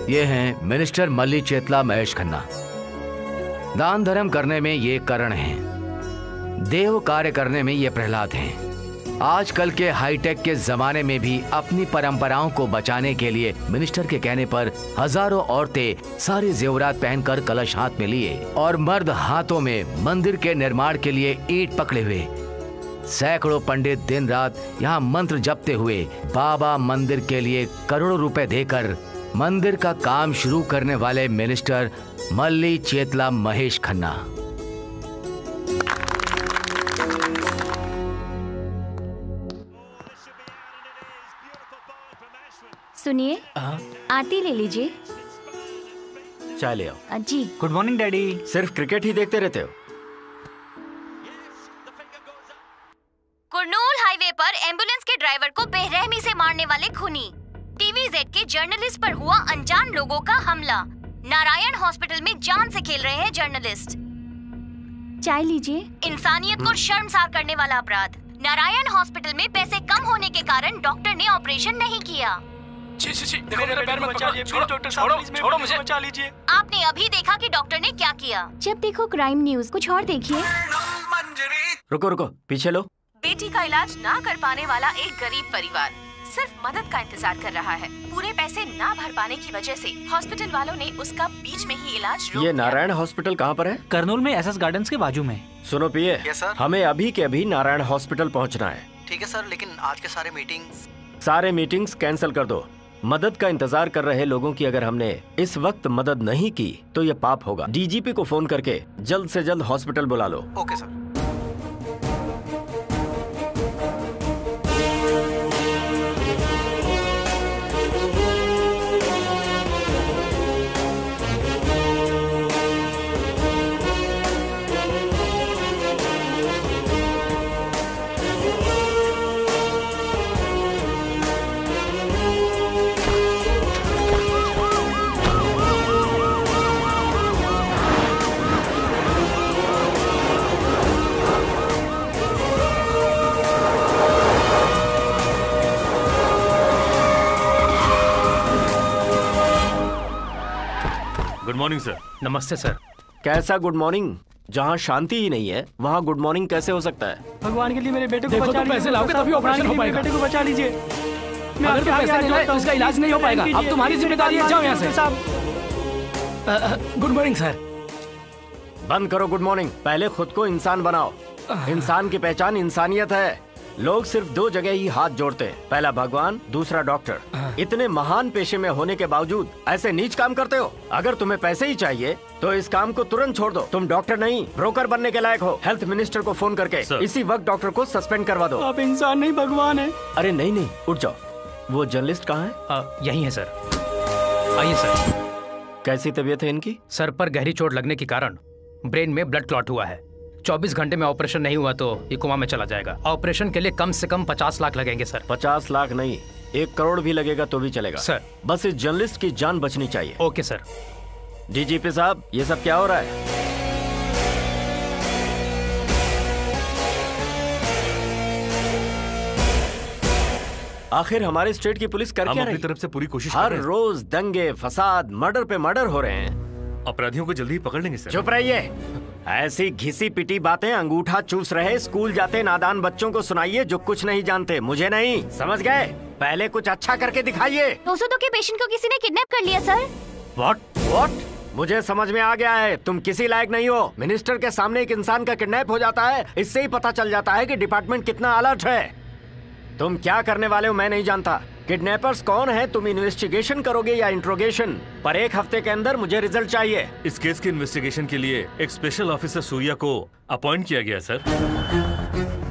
ये हैं मिनिस्टर मल्ली चेतला महेश खन्ना। दान धर्म करने में ये करण हैं, देव कार्य करने में ये प्रहलाद हैं। आजकल के हाईटेक के जमाने में भी अपनी परंपराओं को बचाने के लिए मिनिस्टर के कहने पर हजारों औरतें सारी जेवरात पहनकर कलश हाथ में लिए और मर्द हाथों में मंदिर के निर्माण के लिए ईंट पकड़े हुए। सैकड़ों पंडित दिन रात यहाँ मंत्र जपते हुए बाबा मंदिर के लिए करोड़ों रुपए देकर मंदिर का काम शुरू करने वाले मिनिस्टर मल्ली चेतला महेश खन्ना। सुनिए, आरती ले लीजिए। चाय ले आओ। जी। Good morning daddy. सिर्फ क्रिकेट ही देखते रहते हो? कुरनूल हाईवे पर एम्बुलेंस के ड्राइवर को बेरहमी से मारने वाले खूनी। टीवी जेड के जर्नलिस्ट पर हुआ अनजान लोगों का हमला। नारायण हॉस्पिटल में जान से खेल रहे हैं जर्नलिस्ट। चाय लीजिए। इंसानियत को शर्मसार करने वाला अपराध। नारायण हॉस्पिटल में पैसे कम होने के कारण डॉक्टर ने ऑपरेशन नहीं किया। छोड़ो मुझे, बचा लीजिए। आपने अभी देखा कि डॉक्टर ने क्या किया। जब देखो क्राइम न्यूज, कुछ और देखिए। रुको रुको, पीछे लो। बेटी का इलाज ना कर पाने वाला एक गरीब परिवार सिर्फ मदद का इंतजार कर रहा है। पूरे पैसे ना भर पाने की वजह से हॉस्पिटल वालों ने उसका बीच में ही इलाज रोक ये दिया। नारायण हॉस्पिटल कहाँ पर है? करनूल में एसएस गार्डन्स के बाजू में। सुनो पिए, यस सर। हमें अभी के अभी नारायण हॉस्पिटल पहुँचना है। ठीक है सर, लेकिन आज के सारे मीटिंग्स कैंसिल कर दो। मदद का इंतजार कर रहे लोगों की अगर हमने इस वक्त मदद नहीं की तो ये पाप होगा। डीजीपी को फोन करके जल्द से जल्द हॉस्पिटल बुला लो। Okay sir. Good morning sir. नमस्ते सर। कैसा गुड मॉर्निंग? जहाँ शांति ही नहीं है वहाँ गुड मॉर्निंग कैसे हो सकता है? भगवान के लिए मेरे बेटे को देखो, बचा तुम पैसे लाओगे तभी ऑपरेशन हो पाएगा। बेटे को बचा लीजिए। अगर तुम पैसे नहीं लाए तो इसका इलाज नहीं हो पाएगा। अब तुम्हारी जिम्मेदारी है, जाओ यहाँ से। Good morning sir. बंद करो गुड मॉर्निंग, पहले खुद को इंसान बनाओ। इंसान की पहचान इंसानियत है। लोग सिर्फ दो जगह ही हाथ जोड़ते हैं, पहला भगवान, दूसरा डॉक्टर। इतने महान पेशे में होने के बावजूद ऐसे नीच काम करते हो। अगर तुम्हें पैसे ही चाहिए तो इस काम को तुरंत छोड़ दो। तुम डॉक्टर नहीं, ब्रोकर बनने के लायक हो। हेल्थ मिनिस्टर को फोन करके इसी वक्त डॉक्टर को सस्पेंड करवा दो। आप इंसान नहीं भगवान है। अरे नहीं नहीं, उठ जाओ। वो जर्नलिस्ट कहाँ है? यही है सर। आइए सर। कैसी तबीयत है इनकी? सर पर गहरी चोट लगने के कारण ब्रेन में ब्लड क्लॉट हुआ है। 24 घंटे में ऑपरेशन नहीं हुआ तो ये कोमा में चला जाएगा। ऑपरेशन के लिए कम से कम 50 लाख लगेंगे सर। 50 लाख नहीं, 1 करोड़ भी लगेगा तो भी चलेगा सर। बस इस जर्नलिस्ट की जान बचनी चाहिए। Okay sir. डीजीपी साहब, ये सब क्या हो रहा है? आखिर हमारे स्टेट की पुलिस कर क्या रही? तरफ से पूरी कोशिश हर रोज दंगे, फसाद, मर्डर पे मर्डर हो रहे हैं। अपराधियों को जल्दी ही पकड़ लेंगे सर। चुप रहिए। ऐसी घिसी पिटी बातें अंगूठा चूस रहे स्कूल जाते नादान बच्चों को सुनाइए जो कुछ नहीं जानते। मुझे नहीं, समझ गए? पहले कुछ अच्छा करके दिखाइए। 202 के पेशेंट को किसी ने किडनैप कर लिया सर। व्हाट? मुझे समझ में आ गया है, तुम किसी लायक नहीं हो। मिनिस्टर के सामने एक इंसान का किडनैप हो जाता है, इससे ही पता चल जाता है कि डिपार्टमेंट कितना अलर्ट है। तुम क्या करने वाले हो मैं नहीं जानता। किडनैपर्स कौन है तुम इन्वेस्टिगेशन करोगे या इंट्रोगेशन? पर 1 हफ्ते के अंदर मुझे रिजल्ट चाहिए। इस केस के इन्वेस्टिगेशन के लिए एक स्पेशल ऑफिसर सूर्या को अपॉइंट किया गया सर।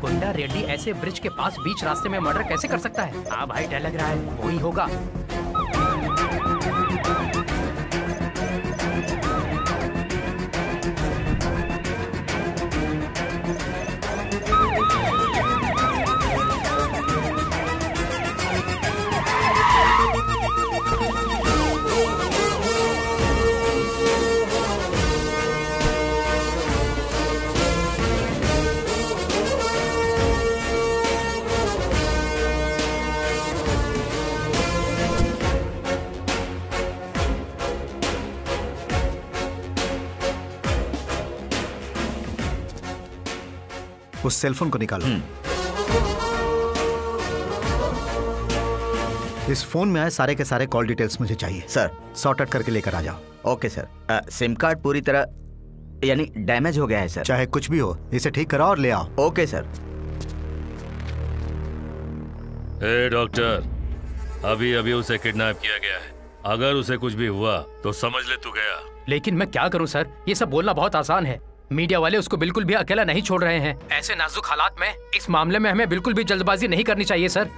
गुंडा रेड्डी ऐसे ब्रिज के पास बीच रास्ते में मर्डर कैसे कर सकता है? हाँ भाई, डर लग रहा है वही होगा। उस सेलफोन को निकालो। इस फोन में आए सारे के सारे कॉल डिटेल्स मुझे चाहिए। सर सॉर्ट आउट करके लेकर आ जाओ। Okay sir. सिम कार्ड पूरी तरह यानी डैमेज हो गया है सर। चाहे कुछ भी हो, इसे ठीक कराओ और ले आओ। Okay sir. ए डॉक्टर, अभी अभी उसे किडनैप किया गया है। अगर उसे कुछ भी हुआ तो समझ ले तू गया। लेकिन मैं क्या करूं सर, ये सब बोलना बहुत आसान है। मीडिया वाले उसको बिल्कुल भी अकेला नहीं छोड़ रहे हैं। ऐसे नाजुक हालात में इस मामले में हमें बिल्कुल भी जल्दबाजी नहीं करनी चाहिए sir.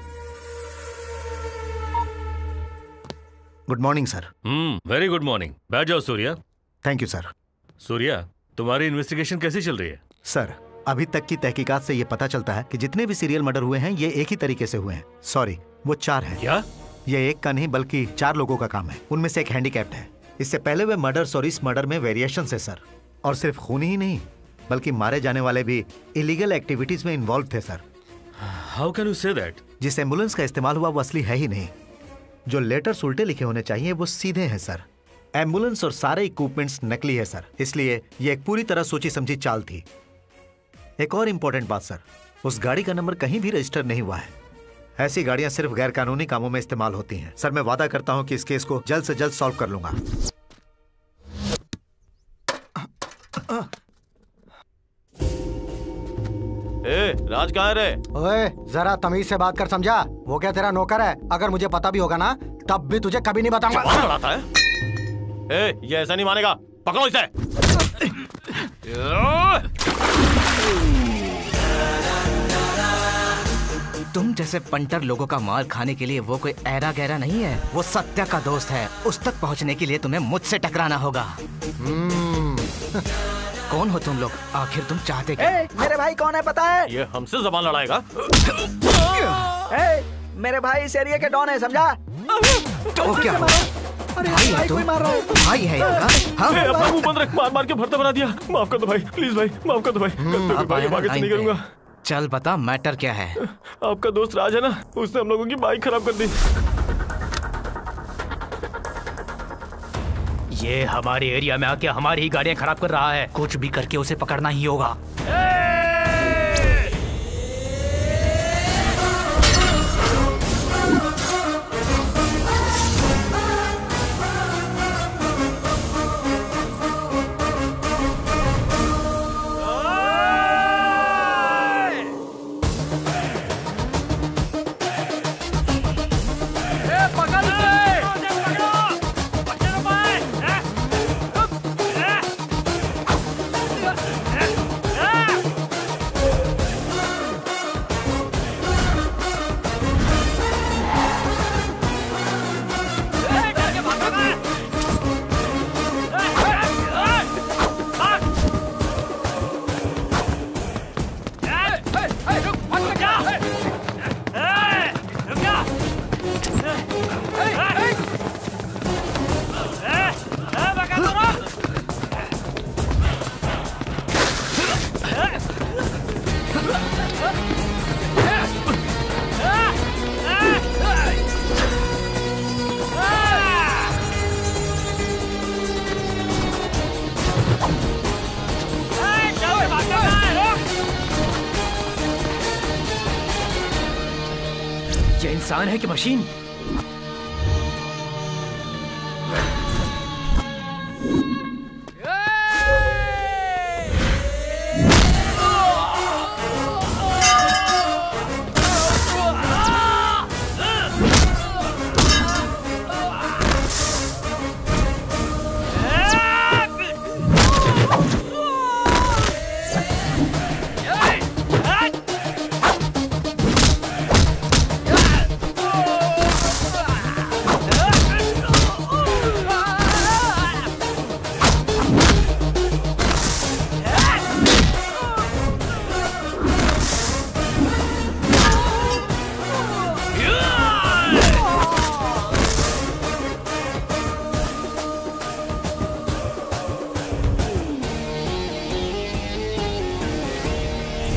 Good morning sir. Very good morning. बैठ जाओ Surya. Thank you sir. Surya, तुम्हारी इन्वेस्टिगेशन कैसी चल रही है? सर, अभी तक की तहकीकात से ये पता चलता है कि जितने भी सीरियल मर्डर हुए हैं ये एक ही तरीके से हुए हैं। सॉरी, वो 4 हैं। क्या? ये एक का नहीं बल्कि 4 लोगों का काम है। उनमें से एक हैंडीकैप्ड है। इससे पहले वे मर्डर्स और इस मर्डर में वेरिएशन है सर। और सिर्फ खून ही नहीं बल्कि मारे जाने वाले भी इलीगल एक्टिविटीज में इन्वॉल्व थे sir. How can you say that? जिस एम्बुलेंस का इस्तेमाल हुआ वो असली है ही नहीं। जो लेटर्स उल्टे लिखे होने चाहिए वो सीधे हैं सर। एम्बुलेंस और सारे इक्विपमेंट्स नकली है सर। इसलिए ये एक पूरी तरह सोची समझी चाल थी। एक और इम्पोर्टेंट बात सर, उस गाड़ी का नंबर कहीं भी रजिस्टर नहीं हुआ है। ऐसी गाड़ियां सिर्फ गैर कानूनी कामों में इस्तेमाल होती हैं। सर, मैं वादा करता हूं कि इस केस को जल्द से जल्द सॉल्व कर लूंगा। राज कहाँ है रे? ओए, जरा तमीज से बात कर, समझा? वो क्या तेरा नौकर है? अगर मुझे पता भी होगा ना तब भी तुझे कभी नहीं बताऊंगा। लड़ाता है? ये ऐसा नहीं मानेगा, पकड़ो इसे। तुम जैसे पंटर लोगों का माल खाने के लिए वो कोई ऐरा गहरा नहीं है। वो सत्या का दोस्त है। उस तक पहुंचने के लिए तुम्हें मुझसे टकराना होगा। कौन हो तुम लोग? आखिर तुम चाहते क्या? मेरे भाई कौन है पता है? ये हमसे जबान लड़ाएगा। मेरे भाई इस एरिया के डॉन है, समझा? तो क्या हुआ? भाई है तुम? भाई है इनका? हाँ? अपना मुंह बंद रख, मार के भरता बना दिया। माफ कर दो भाई, प्लीज भाई, माफ कर दो भाई। आगे से नहीं करूंगा। चल बता, मैटर क्या है? आपका दोस्त राज है ना, उसने हम लोगों की बाइक खराब कर दी। ये हमारे एरिया में आके हमारी ही गाड़ियां खराब कर रहा है। कुछ भी करके उसे पकड़ना ही होगा। इंसान है कि मशीन?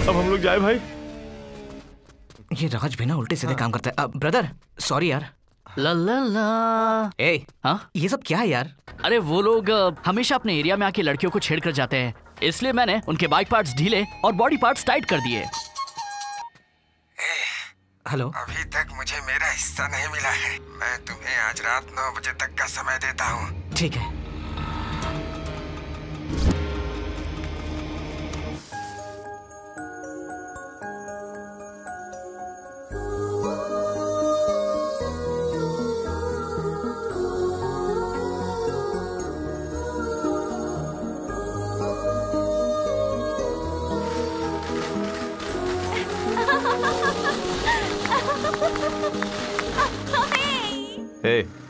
अब हम लोग जाए भाई। ये राज भी ना उल्टे सीधे काम करता है। ब्रदर सॉरी यार। ला ला ला। ए, हाँ ये सब क्या है यार? अरे वो लोग हमेशा अपने एरिया में आके लड़कियों को छेड़ कर जाते हैं। इसलिए मैंने उनके बाइक पार्ट्स ढीले और बॉडी पार्ट्स टाइट कर दिए। हेलो, अभी तक मुझे मेरा हिस्सा नहीं मिला है। मैं तुम्हें आज रात 9 बजे तक का समय देता हूँ। ठीक है।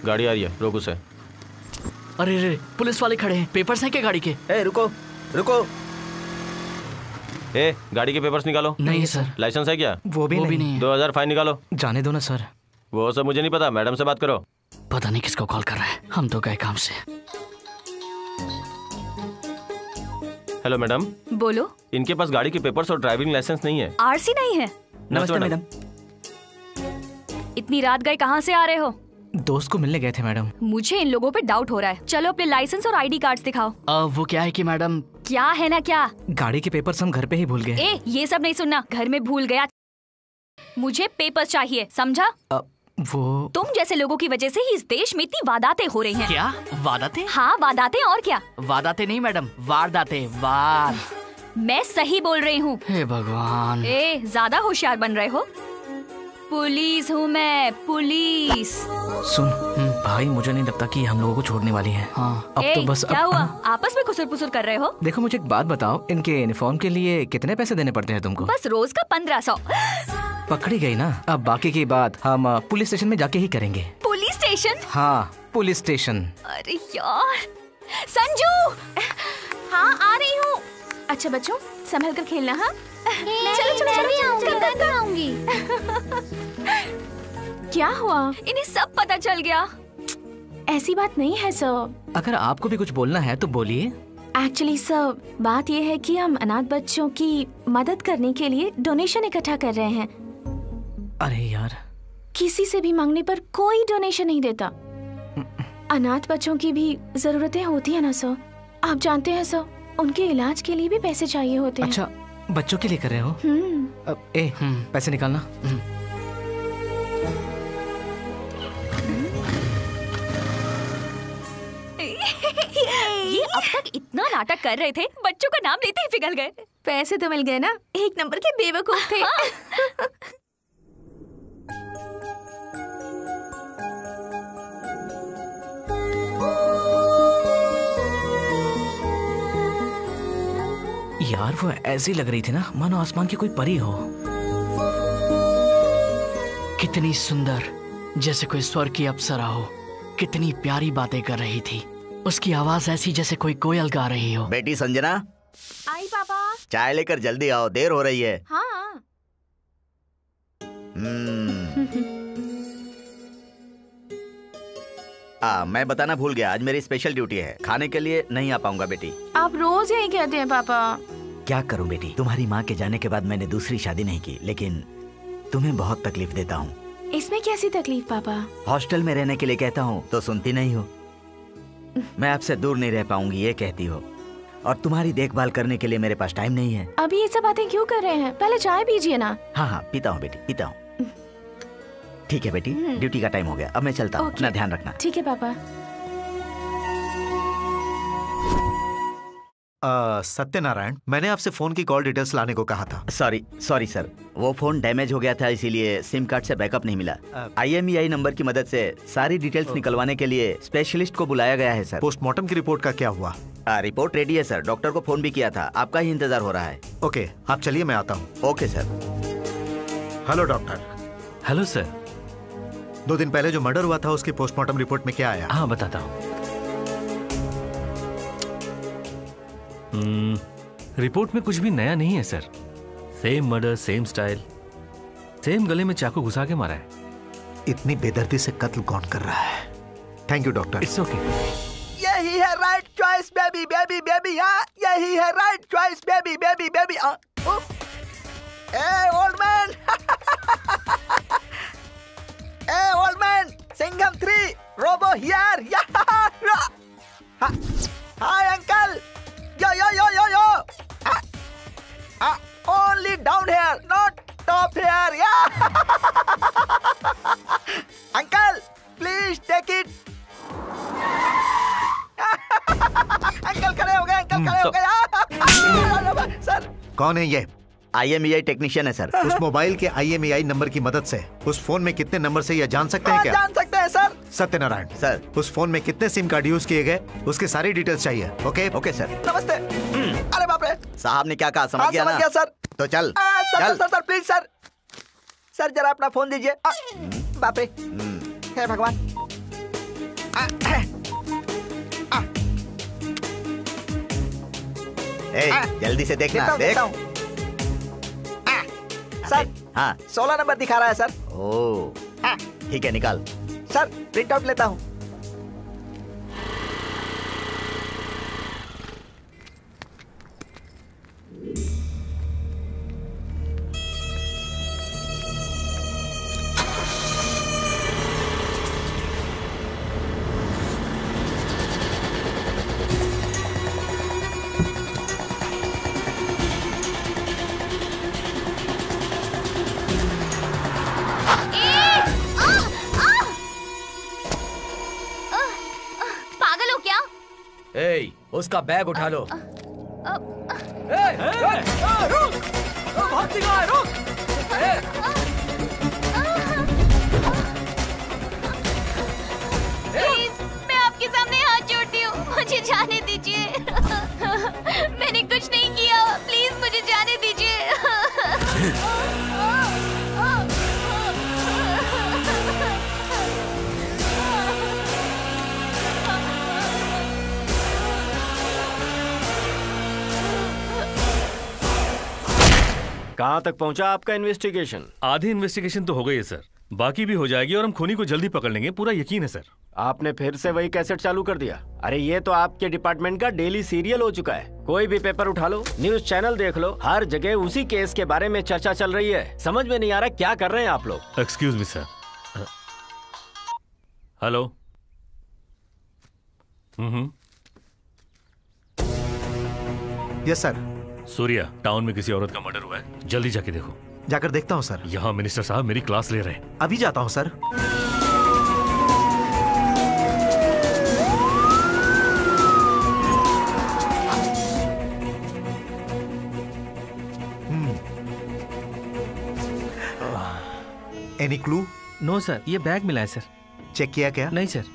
गाड़ी आ रही है, रोक उसे। अरे रे, पुलिस वाले खड़े हैं। पेपर्स हैं क्या गाड़ी के? रुको रुको। गाड़ी के पेपर्स निकालो। नहीं सर। लाइसेंस है क्या? वो भी नहीं है। 2000 फाइन निकालो। जाने दो ना सर। वो सब मुझे नहीं पता, मैडम से बात करो। पता नहीं किसको कॉल कर रहा है, हम तो गए काम से। Hello madam. बोलो। इनके पास गाड़ी के पेपर्स और ड्राइविंग लाइसेंस नहीं है। आरसी नहीं है? नमस्ते मैडम। इतनी रात गए कहाँ से आ रहे हो? दोस्त को मिलने गए थे मैडम। मुझे इन लोगों पे डाउट हो रहा है। चलो अपने लाइसेंस और आईडी कार्ड्स दिखाओ। वो क्या है कि मैडम। क्या है ना क्या? गाड़ी के पेपर्स हम घर पे ही भूल गए। ये सब नहीं सुनना, घर में भूल गया। मुझे पेपर्स चाहिए, समझा? वो तुम जैसे लोगों की वजह से ही इस देश में इतनी वारदातें हो रही हैं। क्या वारदातें? हाँ वारदातें, और क्या? वारदातें नहीं मैडम, वारदातें। वार मैं सही बोल रही हूँ। हे भगवान। ज्यादा होशियार बन रहे हो। पुलिस हूँ मैं, पुलिस। सुन भाई, मुझे नहीं लगता कि हम लोगों को छोड़ने वाली है। हाँ। अब तो बस क्या हुआ? आपस में खुसुर पुसुर कर रहे हो? देखो मुझे एक बात बताओ, इनके यूनिफॉर्म के लिए कितने पैसे देने पड़ते हैं तुमको? बस रोज का 1500। पकड़ी गई ना। अब बाकी की बात हम पुलिस स्टेशन में जाके ही करेंगे। Police station? हाँ पुलिस स्टेशन। अरे यार। संजू। हाँ आ रही हूँ। अच्छा बच्चों संभल कर खेलना। हाँ चलो चलो चलो आऊंगी। क्या हुआ? इन्हें सब पता चल गया। ऐसी बात नहीं है सर। अगर आपको भी कुछ बोलना है तो बोलिए। एक्चुअली सर बात यह है कि हम अनाथ बच्चों की मदद करने के लिए डोनेशन इकट्ठा कर रहे हैं। अरे यार, किसी से भी मांगने पर कोई डोनेशन नहीं देता। अनाथ बच्चों की भी जरूरतें होती है ना सर। आप जानते हैं सर, उनके इलाज के लिए भी पैसे चाहिए होते हैं। अच्छा बच्चों के लिए कर रहे हो? पैसे निकालना। ये अब तक इतना नाटक कर रहे थे, बच्चों का नाम लेते ही पिघल गए। पैसे तो मिल गए ना, एक नंबर के बेवकूफ थे। यार वो ऐसी लग रही थी ना मानो आसमान की कोई परी हो। कितनी सुंदर, जैसे कोई स्वर्ग की अप्सरा हो। कितनी प्यारी बातें कर रही थी। उसकी आवाज ऐसी जैसे कोई कोयल गा रही हो। बेटी संजना। आई पापा। चाय लेकर जल्दी आओ, देर हो रही है। हाँ। मैं बताना भूल गया, आज मेरी स्पेशल ड्यूटी है। खाने के लिए नहीं आ पाऊंगा बेटी। आप रोज यही कहते हैं पापा। क्या करूं बेटी, तुम्हारी माँ के जाने के बाद मैंने दूसरी शादी नहीं की, लेकिन तुम्हें बहुत तकलीफ देता हूँ। इसमें कैसी तकलीफ पापा? हॉस्टल में रहने के लिए कहता हूँ तो सुनती नहीं हो। मैं आपसे दूर नहीं रह पाऊंगी ये कहती हो, और तुम्हारी देखभाल करने के लिए मेरे पास टाइम नहीं है। अभी ये सब बातें क्यों कर रहे हैं? पहले चाय पीजिए ना। हाँ पीता हूँ बेटी, पीता हूँ। ठीक है बेटी, ड्यूटी का टाइम हो गया, अब मैं चलता हूँ। अपना ध्यान रखना। ठीक है पापा। सत्यनारायण, मैंने आपसे फोन की कॉल डिटेल्स लाने को कहा था। सॉरी सर, वो फोन डैमेज हो गया था, इसीलिए सिम कार्ड से बैकअप नहीं मिला। IMEI नंबर की मदद से सारी डिटेल्स निकलवाने के लिए स्पेशलिस्ट को बुलाया गया है सर। पोस्टमार्टम की रिपोर्ट का क्या हुआ? रिपोर्ट रेडी है सर, डॉक्टर को फोन भी किया था, आपका ही इंतजार हो रहा है। ओके, आप चलिए, मैं आता हूँ। Okay sir. Hello doctor. Hello sir. 2 दिन पहले जो मर्डर हुआ था उसकी पोस्टमार्टम रिपोर्ट में क्या आया? हाँ बताता हूँ। रिपोर्ट में कुछ भी नया नहीं है sir. Same murder, same style, same गले में चाकू घुसा के मारा है। इतनी बेदर्दी से कत्ल कौन कर रहा है? Thank you doctor. It's okay. यही है right choice baby baby baby. हाँ यही है right choice baby baby baby. A old man. A old man, Singham 3 robo here. Hi uncle. Yo yo yo yo yo. खड़े हो गए। सर कौन है ये? IMEI टेक्नीशियन है सर। उस मोबाइल के IMEI नंबर की मदद से उस फोन में कितने नंबर से यह जान सकते हैं क्या? जान सकते हैं सर। सत्यनारायण सर, उस फोन में कितने सिम कार्ड यूज किए गए उसकी सारी डिटेल्स चाहिए। Okay okay sir. नमस्ते। अरे बाप रे, साहब ने क्या कहा समझ गया ना? समझ गया सर। तो चल sir sir sir please sir, sir जरा अपना फोन दीजिए। बाप रे, हे भगवान। जल्दी से देखना। देख सर, हाँ 16 नंबर दिखा रहा है सर। ओह ठीक है, निकाल। सर प्रिंट आउट लेता हूँ। उसका बैग उठा लो। प्लीज, मैं आपके सामने हाथ जोड़ती हूँ, मुझे जाने दीजिए। मैंने कुछ नहीं किया, प्लीज मुझे जाने दीजिए। कहाँ तक पहुँचा आपका इन्वेस्टिगेशन? आधी इन्वेस्टिगेशन तो हो गई है सर, बाकी भी हो जाएगी और हम खूनी को जल्दी पकड़ लेंगे, पूरा यकीन है सर। आपने फिर से वही कैसेट चालू कर दिया? अरे ये तो आपके डिपार्टमेंट का डेली सीरियल हो चुका है। कोई भी पेपर उठा लो, न्यूज चैनल देख लो, हर जगह उसी केस के बारे में चर्चा चल रही है। समझ में नहीं आ रहा क्या कर रहे हैं आप लोग। Excuse me sir. Hello. Yes sir. Surya, town में किसी औरत का मर्डर हुआ है, जल्दी जाके देखो। जाकर देखता हूँ सर। यहाँ मिनिस्टर साहब मेरी क्लास ले रहे हैं। अभी जाता हूँ sir. Any clue? No sir, ये बैग मिला है सर। चेक किया क्या? नहीं सर।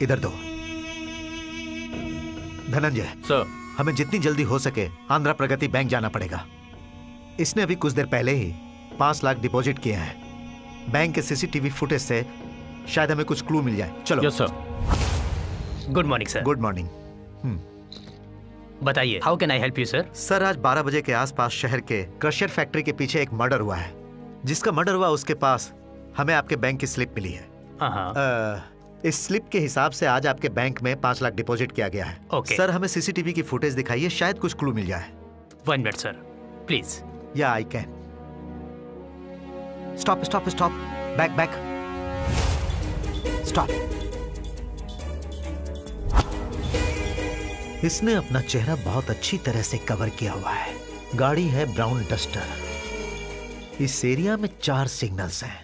इधर दो। धनंजय सर, हमें जितनी जल्दी हो सके आंध्रा प्रगति बैंक जाना पड़ेगा। इसने अभी कुछ देर पहले ही 5 लाख डिपॉजिट किए हैं। बैंक के सीसीटीवी फुटेज से शायद हमें कुछ क्लू मिल जाए। चलो। Yes sir. Good morning sir. Good morning. बताइए, how can I help you sir? Sir, आज 12 बजे के आसपास शहर के क्रशर फैक्ट्री के पीछे एक मर्डर हुआ है। जिसका मर्डर हुआ उसके पास हमें आपके बैंक की स्लिप मिली है। इस स्लिप के हिसाब से आज आपके बैंक में 5 लाख डिपॉजिट किया गया है। Okay. सर, हमें सीसीटीवी की फुटेज दिखाइए, शायद कुछ क्लू मिल जाए। 1 minute sir, please. Yeah I can. Stop stop stop, back back, stop. इसने अपना चेहरा बहुत अच्छी तरह से कवर किया हुआ है। गाड़ी है ब्राउन डस्टर। इस एरिया में 4 सिग्नल्स हैं।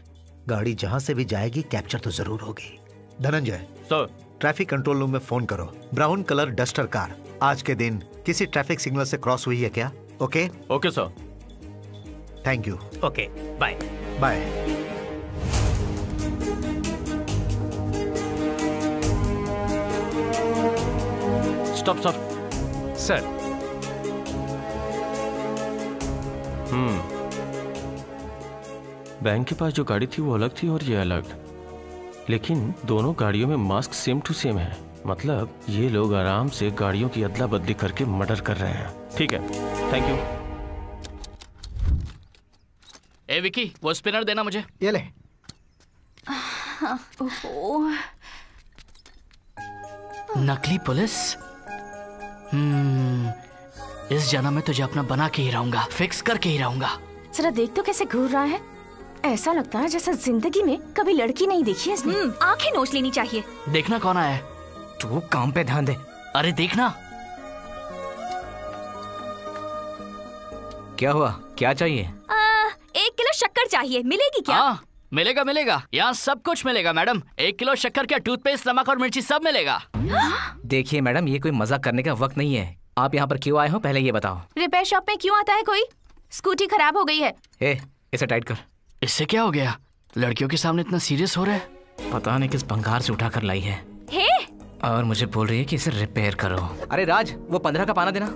गाड़ी जहां से भी जाएगी कैप्चर तो जरूर होगी। Dhananjay sir, traffic control room में फोन करो। ब्राउन कलर डस्टर कार आज के दिन किसी ट्रैफिक सिग्नल से क्रॉस हुई है क्या? Okay? Okay sir. Thank you. Okay, bye bye. Stop stop sir. Bank के पास जो गाड़ी थी वो अलग थी और ये अलग, लेकिन दोनों गाड़ियों में मास्क सेम टू सेम है। मतलब ये लोग आराम से गाड़ियों की अदला बदली करके मर्डर कर रहे हैं। ठीक है, थैंक यू। ए विकी, वो स्पिनर देना मुझे। ये ले। नकली पुलिस? इस जन्म में तुझे अपना बना के ही रहूंगा, फिक्स करके ही रहूंगा। जरा देख तो कैसे घूर रहा है। ऐसा लगता है जैसा जिंदगी में कभी लड़की नहीं देखी है इसने। आंखें नोच लेनी चाहिए। देखना कौन आया है। तू काम पे ध्यान दे। अरे देखना। क्या हुआ, क्या चाहिए? 1 किलो शक्कर चाहिए, मिलेगी क्या? हाँ, मिलेगा मिलेगा, यहाँ सब कुछ मिलेगा मैडम। 1 किलो शक्कर क्या, टूथपेस्ट, नमक और मिर्ची सब मिलेगा। देखिए मैडम, ये कोई मजाक करने का वक्त नहीं है। आप यहाँ पर क्यों आए हो पहले ये बताओ। रिपेयर शॉप में क्यों आता है कोई? स्कूटी खराब हो गई है। इसे टाइट कर। इससे क्या हो गया? लड़कियों के सामने इतना सीरियस हो रहा है? पता नहीं किस भंगार से उठा कर लाई है। और मुझे बोल रही है कि इसे रिपेयर करो। अरे राज, वो 15 का पाना देना।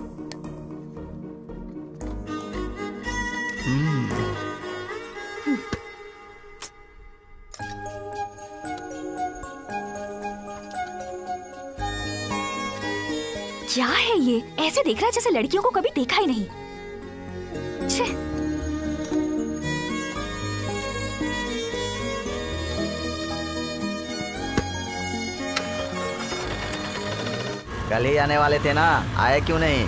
क्या है ये? ऐसे देख रहा है जैसे लड़कियों को कभी देखा ही नहीं। छे। कल ही आने वाले थे ना, आए क्यों नहीं?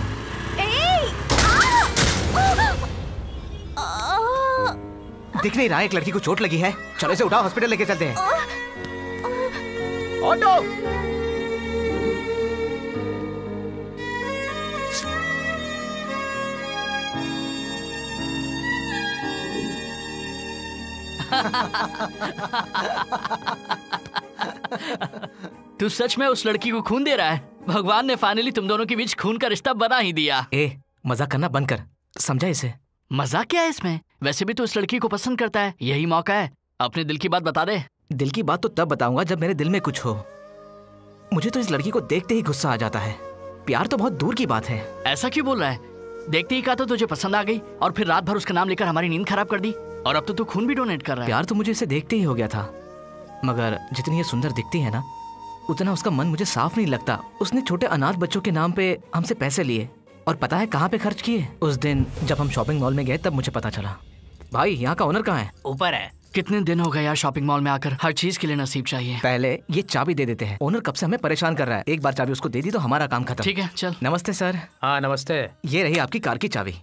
दिख नहीं रहा, एक लड़की को चोट लगी है। चलो इसे उठाओ, हॉस्पिटल लेके चलते हैं। ऑटो। तू सच में उस लड़की को खून दे रहा है? भगवान ने फाइनली तुम दोनों के बीच खून का रिश्ता बना ही दिया। मजाक करना बंद कर, समझा इसे? मजाक क्या है इसमें? वैसे भी तो उस लड़की को पसंद करता है, यही मौका है। अपने दिल की बात बता दे। दिल की बात तो तब बताऊंगा जब मेरे दिल में कुछ हो। मुझे तो इस लड़की को देखते ही गुस्सा आ जाता है। प्यार तो बहुत दूर की बात है। ऐसा क्यों बोल रहा है? देखते ही कहा तो तुझे पसंद आ गई और फिर रात भर उसका नाम लेकर हमारी नींद खराब कर दी। और अब तो तू खून भी डोनेट कर रहा है। प्यार तो मुझे इसे देखते ही हो गया था, मगर जितनी ये सुंदर दिखती है ना, उतना उसका मन मुझे साफ नहीं लगता। उसने छोटे अनाथ बच्चों के नाम पे हमसे पैसे लिए और पता है कहाँ पे खर्च किए? उस दिन जब हम शॉपिंग मॉल में गए तब मुझे पता चला। भाई यहाँ का ओनर कहाँ है? ऊपर है। कितने दिन हो गए यार शॉपिंग मॉल में आकर, हर चीज के लिए नसीब चाहिए। पहले ये चाबी दे देते हैं। ओनर कब से हमें परेशान कर रहा है। एक बार चाबी उसको दे दी तो हमारा काम खत्म। ठीक है चल। नमस्ते सर। हाँ नमस्ते। ये रही आपकी कार की चाबी।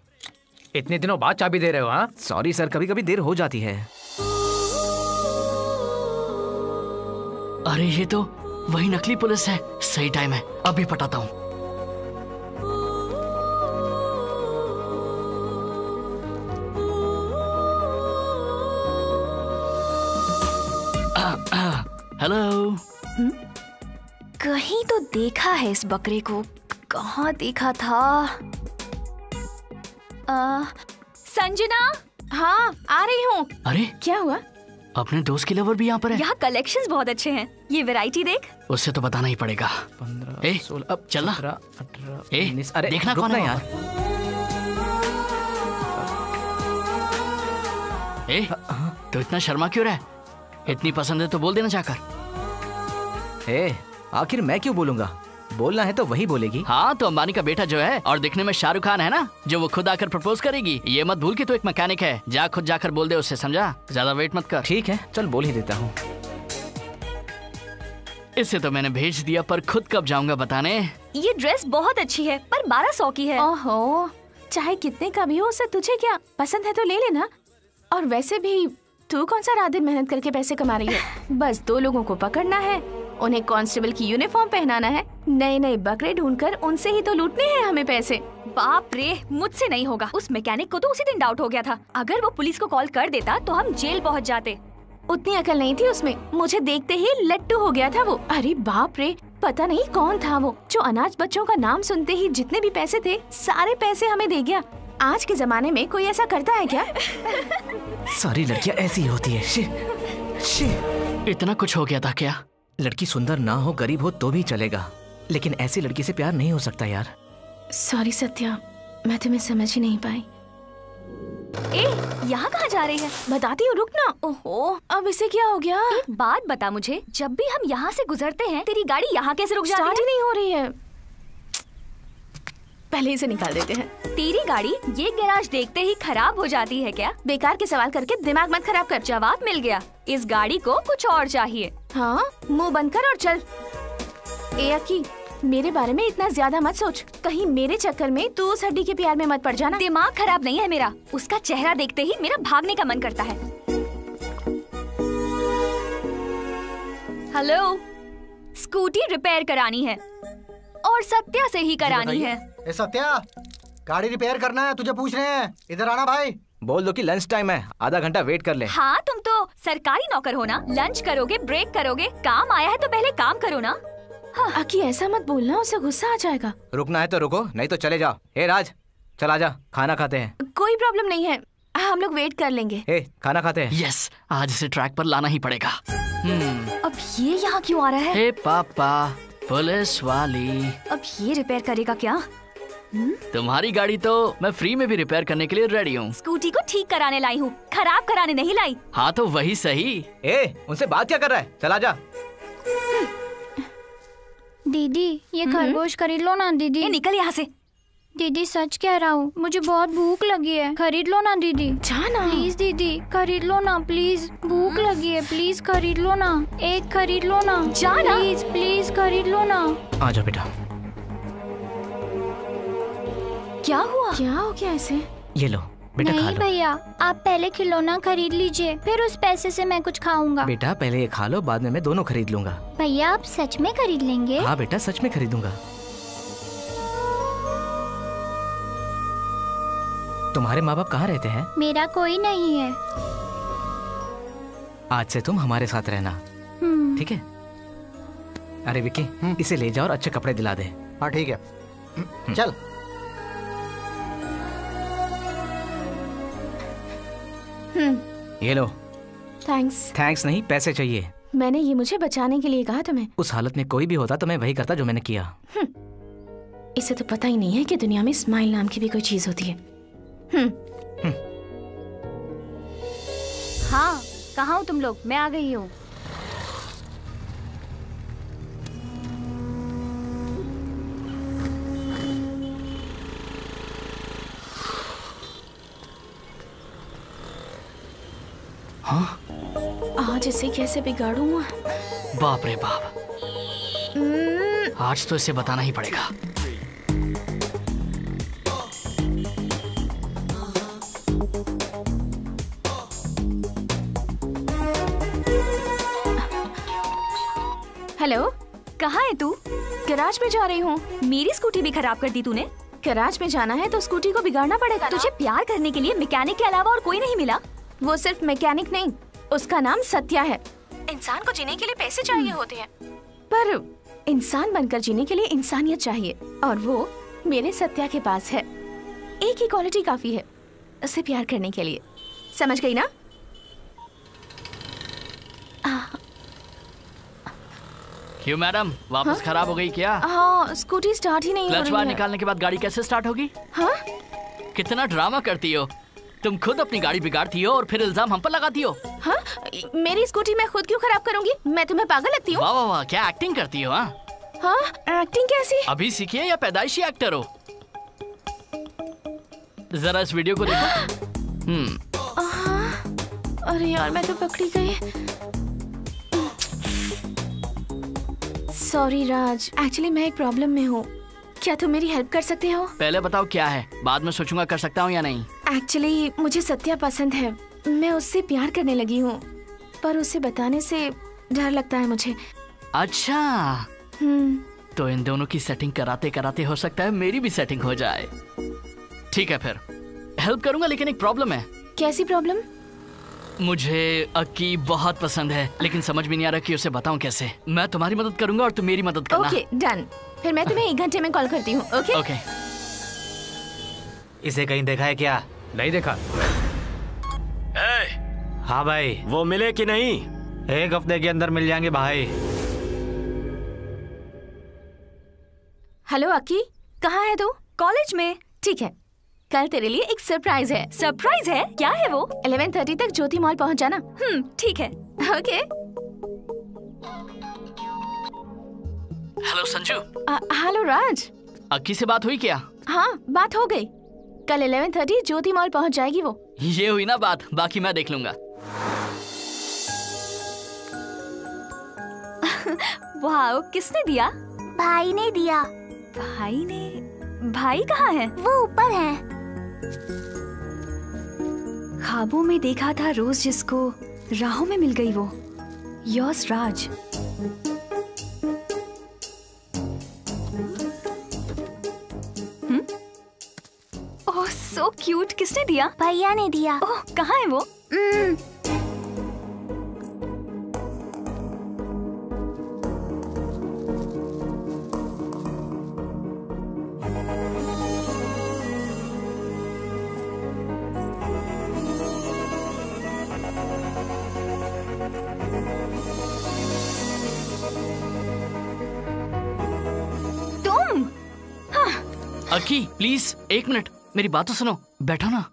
इतने दिनों बाद चाबी दे रहे हो? हाँ सॉरी सर, कभी कभी देर हो जाती है। अरे ये तो वही नकली पुलिस है। सही टाइम है, अभी पटाता हूँ। हेलो। कहीं तो देखा है इस बकरे को। कहाँ देखा था? संजना। हाँ आ रही हूँ। अरे क्या हुआ? अपने दोस्त की लवर भी यहाँ पर है। यहाँ कलेक्शंस बहुत अच्छे हैं। ये वैरायटी देख। उससे तो बताना ही पड़ेगा। 15, 16, अब चलना। 17, 18, 19। अरे देखना कौन है यार। तो इतना शर्मा क्यों रहा है? इतनी पसंद है तो बोल देना जाकर। आखिर मैं क्यों बोलूंगा? बोलना है तो वही बोलेगी। हाँ तो अंबानी का बेटा जो है और दिखने में शाहरुख खान है ना, जो वो खुद आकर प्रपोज करेगी। ये मत भूल कि तू एक मैकेनिक है। जा खुद जाकर बोल दे उससे, समझा? ज्यादा वेट मत कर। ठीक है चल बोल ही देता हूँ। इससे तो मैंने भेज दिया, पर खुद कब जाऊंगा बताने। ये ड्रेस बहुत अच्छी है पर 1200 की है। ओहो, चाहे कितने का भी हो, उससे तुझे क्या पसंद है तो ले लेना। और वैसे भी तू कौन सा रात दिन मेहनत करके पैसे कमा रही है? बस 2 लोगों को पकड़ना है, उन्हें कांस्टेबल की यूनिफॉर्म पहनाना है, नए नए बकरे ढूंढकर उनसे ही तो लूटने हैं हमें पैसे। बाप रे, मुझसे नहीं होगा। उस मैकेनिक को तो उसी दिन डाउट हो गया था। अगर वो पुलिस को कॉल कर देता तो हम जेल पहुंच जाते। उतनी अकल नहीं थी उसमें, मुझे देखते ही लट्टू हो गया था वो। अरे बाप रे, पता नहीं कौन था वो जो अनाथ बच्चों का नाम सुनते ही जितने भी पैसे थे सारे पैसे हमें दे गया। आज के जमाने में कोई ऐसा करता है क्या? सारी लड़कियां ऐसी ही होती है। शी। इतना कुछ हो गया था क्या? लड़की सुंदर ना हो, गरीब हो तो भी चलेगा, लेकिन ऐसी लड़की से प्यार नहीं हो सकता यार। सॉरी सत्या, मैं तुम्हें समझ ही नहीं पाई। यहाँ कहाँ जा रही है? बताती हूँ, रुक ना। ओहो, अब इसे क्या हो गया? एक बात बता मुझे, जब भी हम यहाँ से गुजरते हैं तेरी गाड़ी यहाँ कैसे रुक जाती है? स्टार्ट ही नहीं हो रही है। पहले इसे निकाल देते हैं। तेरी गाड़ी ये गैराज देखते ही खराब हो जाती है क्या? बेकार के सवाल करके दिमाग मत खराब कर। जवाब मिल गया। इस गाड़ी को कुछ और चाहिए। हाँ, मुंह बंद कर और चल। अकी, मेरे बारे में इतना ज्यादा मत सोच, कहीं मेरे चक्कर में तू उस हड्डी के प्यार में मत पड़ जाना। दिमाग खराब नहीं है मेरा, उसका चेहरा देखते ही मेरा भागने का मन करता है। हेलो, स्कूटी रिपेयर करानी है और सत्या से ही करानी है। ए सत्या, गाड़ी रिपेयर करना है, तुझे पूछ रहे हैं। इधर आना भाई। बोल दो कि लंच टाइम है, आधा घंटा वेट कर ले। हाँ, तुम तो सरकारी नौकर हो ना, लंच करोगे, ब्रेक करोगे। काम आया है तो पहले काम करो ना। आकी ऐसा मत बोलना, उसे गुस्सा आ जाएगा। रुकना है तो रुको, नहीं तो चले जाओ। ए राज, चला जा, खाना खाते हैं। कोई प्रॉब्लम नहीं है, हम लोग वेट कर लेंगे। ए, खाना खाते हैं। यस, आज इसे ट्रैक पर लाना ही पड़ेगा। अब ये यहाँ क्यों आ रहा है? हे पापा, पुलिस वाली। अब ये रिपेयर करेगा क्या? तुम्हारी गाड़ी तो मैं फ्री में भी रिपेयर करने के लिए रेडी हूँ। स्कूटी को ठीक कराने लाई हूँ, खराब कराने नहीं लाई। हाँ तो वही सही। ए, उनसे बात क्या कर रहा है? चला जा। दीदी, ये खरगोश खरीद लो ना दीदी। निकल यहाँ से। दीदी सच कह रहा हूँ, मुझे बहुत भूख लगी है, खरीद लो ना दीदी। जाना प्लीज दीदी, खरीद लो ना प्लीज, भूख लगी है, प्लीज खरीद लो ना, एक खरीद लो ना। जाना प्लीज प्लीज खरीद लो ना। आ जाओ बेटा। क्या हुआ? क्या हो गया ऐसे? ये लो बेटा, खा नहीं लो। भैया, आप पहले खिलौना खरीद लीजिए, फिर उस पैसे से मैं कुछ खाऊंगा। बेटा पहले ये खा लो, बाद में मैं दोनों खरीद लूंगा। भैया आप सच में खरीद लेंगे? हाँ बेटा, सच में खरीदूंगा। तुम्हारे माँ बाप कहाँ रहते हैं? मेरा कोई नहीं है। आज से तुम हमारे साथ रहना, ठीक है? अरे विक्की, इसे ले जाओ और अच्छे कपड़े दिला दे। हाँ ठीक है, चल। ये लो। थैंक्स। थैंक्स नहीं, पैसे चाहिए। मैंने ये मुझे बचाने के लिए कहा तुम्हें। उस हालत में कोई भी होता तो मैं वही करता जो मैंने किया। इसे तो पता ही नहीं है कि दुनिया में स्माइल नाम की भी कोई चीज होती है। हाँ, कहाँ हो तुम लोग? मैं आ गई हूँ। हाँ? आज इसे कैसे बिगाड़ूं? बाप रे बाप, आज तो इसे बताना ही पड़ेगा। हेलो, कहाँ है तू? गैराज में जा रही हूँ। मेरी स्कूटी भी खराब कर दी तूने। गैराज में जाना है तो स्कूटी को बिगाड़ना पड़ेगा। तुझे प्यार करने के लिए मैकेनिक के अलावा और कोई नहीं मिला? वो सिर्फ मैकेनिक नहीं, उसका नाम सत्या है। इंसान को जीने के लिए पैसे चाहिए होते हैं, पर इंसान बनकर जीने के लिए इंसानियत चाहिए, और वो मेरे सत्या के पास है। एक ही क्वालिटी काफी है उसे प्यार करने के लिए। समझ गई ना? क्यों मैडम, वापस खराब हो गई क्या? हाँ, स्कूटी स्टार्ट ही नहीं हो क्लच रही बार है। निकालने के बाद गाड़ी कैसे स्टार्ट होगी? हाँ? कितना ड्रामा करती हो तुम, खुद अपनी गाड़ी बिगाड़ती हो और फिर इल्जाम हम पर लगाती हो। हाँ? मेरी स्कूटी मैं खुद क्यों खराब करूंगी? मैं तुम्हें पागल लगती हूँ? वाह वाह वाह, क्या एक्टिंग करती हो। हाँ, एक्टिंग कैसी? अभी सीखी है या पैदाइशी एक्टर हो? जरा इस वीडियो को देखो। अरे यार, मैं तो पकड़ी गई। सॉरी राज, एक्चुअली मैं एक प्रॉब्लम में हूँ। क्या तुम मेरी हेल्प कर सकते हो? पहले बताओ क्या है, बाद में सोचूंगा कर सकता हूँ या नहीं। एक्चुअली मुझे सत्या पसंद है, मैं उससे प्यार करने लगी हूँ, पर उसे बताने से डर लगता है मुझे। अच्छा, तो इन दोनों की सेटिंग कराते कराते हो सकता है मेरी भी सेटिंग हो जाए। ठीक है, फिर हेल्प करूंगा, लेकिन एक प्रॉब्लम है। कैसी प्रॉब्लम? मुझे अक्की बहुत पसंद है, लेकिन समझ में नहीं आ रहा कि उसे बताऊं कैसे। मैं तुम्हारी मदद करूंगा और तुम मेरी मदद करना। Okay, done. फिर मैं तुम्हें 1 घंटे में कॉल करती हूँ। ओके? ओके। इसे कहीं देखा है क्या? नहीं देखा। हाँ भाई, वो मिले कि नहीं? 1 हफ्ते के अंदर मिल जाएंगे भाई। हेलो अक्की, कहाँ है तू? कॉलेज में। ठीक है, कल तेरे लिए एक सरप्राइज है। सरप्राइज है? क्या है वो? 11:30 तक ज्योति मॉल पहुँच जाना। ठीक है। ओके। हेलो संजू। हेलो राज। अक्की से बात हुई क्या? हाँ, बात हो गई। कल 11:30 ज्योति मॉल पहुँच जाएगी वो। ये हुई ना बात, बाकी मैं देख लूंगा। वाह, किसने दिया? भाई ने दिया। भाई ने? भाई कहाँ है? वो ऊपर है। ख्वाबों में देखा था रोज जिसको, राहों में मिल गई वो। योर्स राज। ओह सो क्यूट। किसने दिया? भैया ने दिया। ओह, कहाँ है वो? अकी प्लीज 1 मिनट, मेरी बात तो सुनो। बैठो ना।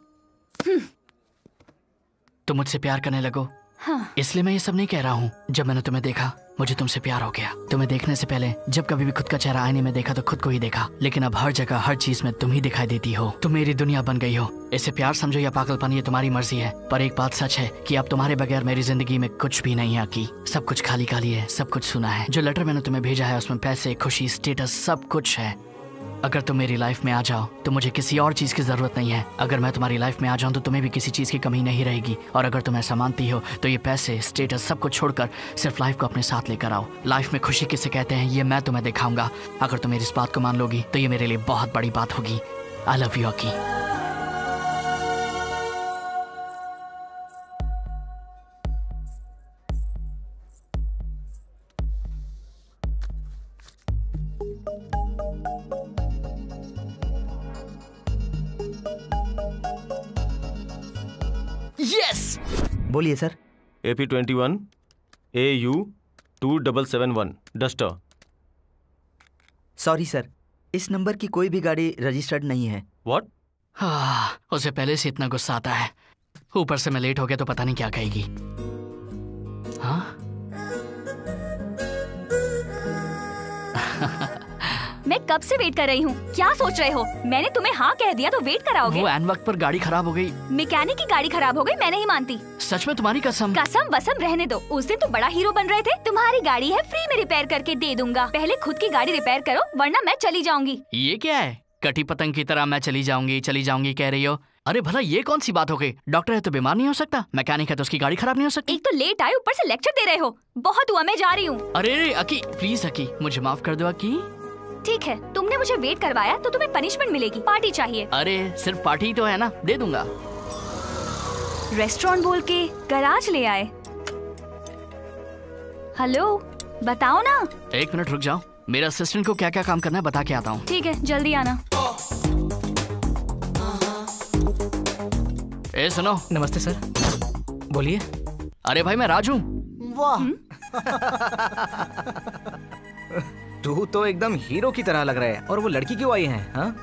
तुम मुझसे प्यार करने लगो। हाँ। इसलिए मैं ये सब नहीं कह रहा हूँ। जब मैंने तुम्हें देखा मुझे तुमसे प्यार हो गया। तुम्हें देखने से पहले जब कभी भी खुद का चेहरा आईने में देखा तो खुद को ही देखा, लेकिन अब हर जगह हर चीज में तुम ही दिखाई देती हो। तुम मेरी दुनिया बन गई हो। इसे प्यार समझो या पागलपन, ये तुम्हारी मर्जी है। पर एक बात सच है कि अब तुम्हारे बगैर मेरी जिंदगी में कुछ भी नहीं है की। सब कुछ खाली खाली है, सब कुछ सुना है। जो लेटर मैंने तुम्हें भेजा है उसमें पैसे, खुशी, स्टेटस सब कुछ है। अगर तुम मेरी लाइफ में आ जाओ तो मुझे किसी और चीज की जरूरत नहीं है। अगर मैं तुम्हारी लाइफ में आ जाऊं तो तुम्हें भी किसी चीज की कमी नहीं रहेगी। और अगर तुम ऐसा मानती हो तो ये पैसे, स्टेटस सब कुछ छोड़कर सिर्फ लाइफ को अपने साथ लेकर आओ। लाइफ में खुशी किसे कहते हैं ये मैं तुम्हें दिखाऊंगा। अगर तुम मेरी इस बात को मान लोगी तो ये मेरे लिए बहुत बड़ी बात होगी। I love you Aki. Yes बोलिए sir. AP21 AU 2771 Duster. Sorry sir, इस नंबर की कोई भी गाड़ी रजिस्टर्ड नहीं है। व्हाट? उसे पहले से इतना गुस्सा आता है, ऊपर से मैं लेट हो गया तो पता नहीं क्या कहेगी। हाँ? मैं कब से वेट कर रही हूँ। क्या सोच रहे हो? मैंने तुम्हें हाँ कह दिया तो वेट कराओगे? वो ऐन वक्त पर गाड़ी खराब हो गई। मैकेनिक की गाड़ी खराब हो गई, मैं नहीं मानती। सच में तुम्हारी कसम? कसम वसम रहने दो। उस दिन तो बड़ा हीरो बन रहे थे। तुम्हारी गाड़ी है, फ्री में रिपेयर करके दे दूंगा। पहले खुद की गाड़ी रिपेयर करो वरना मैं चली जाऊंगी। ये क्या है? कटी पतंग की तरह मैं चली जाऊंगी कह रही हो। अरे भला ये कौन सी बात हो गई? डॉक्टर है तो बीमार नहीं हो सकता, मैकेनिक है तो उसकी गाड़ी खराब नहीं हो सकती। एक तो लेट आए, ऊपर से लेक्चर दे रहे हो। बहुत हुआ, मैं जा रही हूँ। अरे अकी प्लीज, अकी मुझे माफ कर दो अकी। ठीक है, तुमने मुझे वेट करवाया तो तुम्हें पनिशमेंट मिलेगी। पार्टी चाहिए। अरे सिर्फ पार्टी ही तो है ना, दे दूंगा। रेस्टोरेंट बोल के गराज ले आए। हेलो, बताओ ना। 1 मिनट रुक जाओ, मेरे असिस्टेंट को क्या क्या काम करना है बता के आता हूँ। ठीक है, जल्दी आना। ए सुनो। नमस्ते सर। बोलिए। अरे भाई मैं राजू। वाह तू तो एकदम हीरो की तरह लग रहा है। और वो लड़की क्यों आई है? हाँ?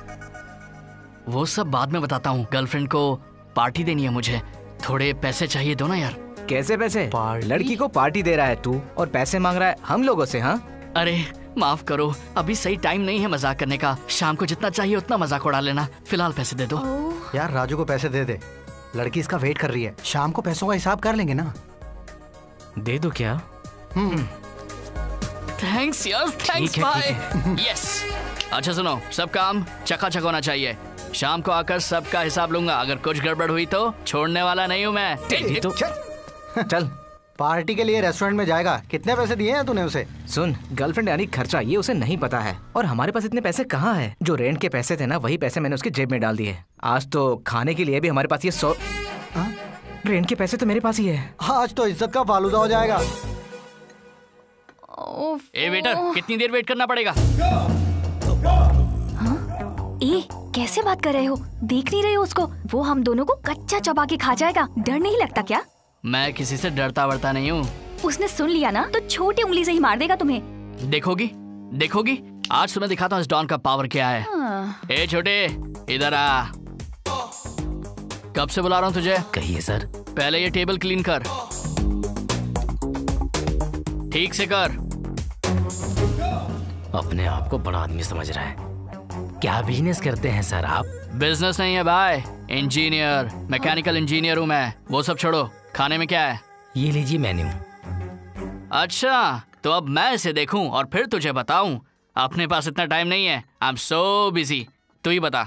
वो सब बाद में बताता हूँ। गर्लफ्रेंड को पार्टी देनी है मुझे, थोड़े पैसे चाहिए, दो ना यार। कैसे पैसे? लड़की को पार्टी दे रहा है तू और पैसे मांग रहा है हम लोगों से? हाँ अरे माफ करो, अभी सही टाइम नहीं है मजाक करने का। शाम को जितना चाहिए उतना मजाक उड़ा लेना, फिलहाल पैसे दे दो। यार राजू को पैसे दे दे, लड़की इसका वेट कर रही है। शाम को पैसों का हिसाब कर लेंगे ना। दे दो क्या? थैंक्स यार, थैंक्स बाय। यस। अच्छा सुनो, सब काम चकाचक होना चाहिए। शाम को आकर सबका हिसाब लूंगा। अगर कुछ गड़बड़ हुई तो छोड़ने वाला नहीं हूँ मैं। तो चल पार्टी के लिए रेस्टोरेंट में जाएगा। कितने पैसे दिए हैं तूने उसे? सुन, गर्लफ्रेंड यानी खर्चा ये उसे नहीं पता है। और हमारे पास इतने पैसे कहाँ हैं? जो रेंट के पैसे थे ना वही पैसे मैंने उसकी जेब में डाल दिए। आज तो खाने के लिए भी हमारे पास ये 100 रेंट के पैसे तो मेरे पास ही है। आज तो इज्जत का फालूदा हो जाएगा। ए वेटर, कितनी देर वेट करना पड़ेगा? ए कैसे बात कर रहे हो? देख नहीं रहे हो उसको? वो हम दोनों को कच्चा चबा के खा जाएगा। डर नहीं लगता क्या? मैं किसी से डरता वरता नहीं हूँ। उसने सुन लिया ना तो छोटी उंगली से ही मार देगा तुम्हें। देखोगी देखोगी, आज तुम्हें दिखाता हूँ इस डॉन का पावर क्या है। ए छोटे, इधर आ। कब से बुला रहा हूँ तुझे? कहिए सर। पहले ये टेबल क्लीन कर, ठीक से कर। अपने आप को बड़ा आदमी समझ रहा है। क्या बिजनेस करते हैं सर आप? बिजनेस नहीं है भाई, इंजीनियर, मैकेनिकल इंजीनियर हूँ मैं। वो सब छोड़ो, खाने में क्या है? ये लीजिए मेन्यू। अच्छा, तो अब मैं इसे देखूं और फिर तुझे बताऊं? अपने पास इतना टाइम नहीं है। I am so busy. तू ही बता।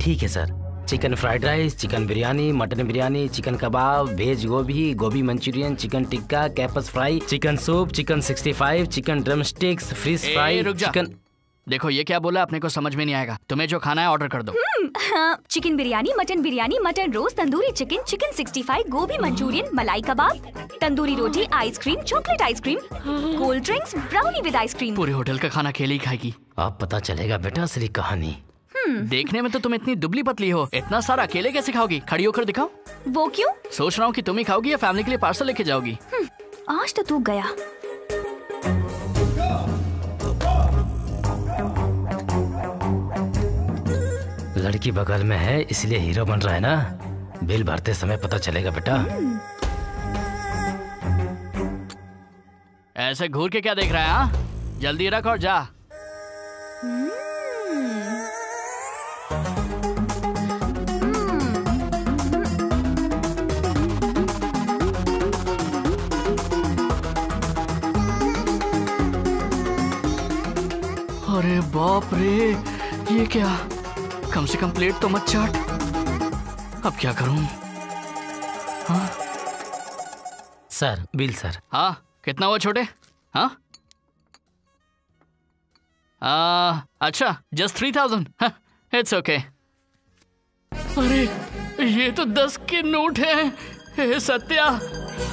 ठीक है sir. Chicken fried rice, chicken biryani, mutton biryani, chicken kebab, veg gobi, gobi Manchurian, chicken tikka, कैपस fry, chicken soup, chicken 65, chicken drumsticks, fish fry, chicken. देखो ये क्या बोला, अपने को समझ में नहीं आएगा। तुम्हें जो खाना है ऑर्डर कर दो। हाँ, chicken biryani, mutton roast, tandoori chicken, chicken 65, gobi Manchurian, malai kebab, tandoori roti, ice cream, chocolate ice cream, cold drinks, brownie with ice cream. पूरे होटल का खाना अकेले ही खाएगी। अब पता चलेगा बेटा असली कहानी। देखने में तो तुम इतनी दुबली पतली हो, इतना सारा अकेले कैसे खाओगी? खड़ी होकर दिखाओ। वो क्यों? सोच रहा हूँ कि तुम ही खाओगी या फैमिली के लिए पार्सल लेके जाओगी। आज तो तू गया। लड़की बगल में है इसलिए हीरो बन रहा है ना। बिल भरते समय पता चलेगा बेटा। ऐसे घूर के क्या देख रहा है? हाँ, जल्दी रख और जा। अरे बाप रे, ये क्या? कम से कम प्लेट तो मत चाट। अब क्या करूं? हाँ? Sir bill sir. हाँ कितना हुआ छोटे? हाँ अच्छा जस्ट 3000। It's okay. अरे ये तो 10 के नोट हैं। हे सत्या,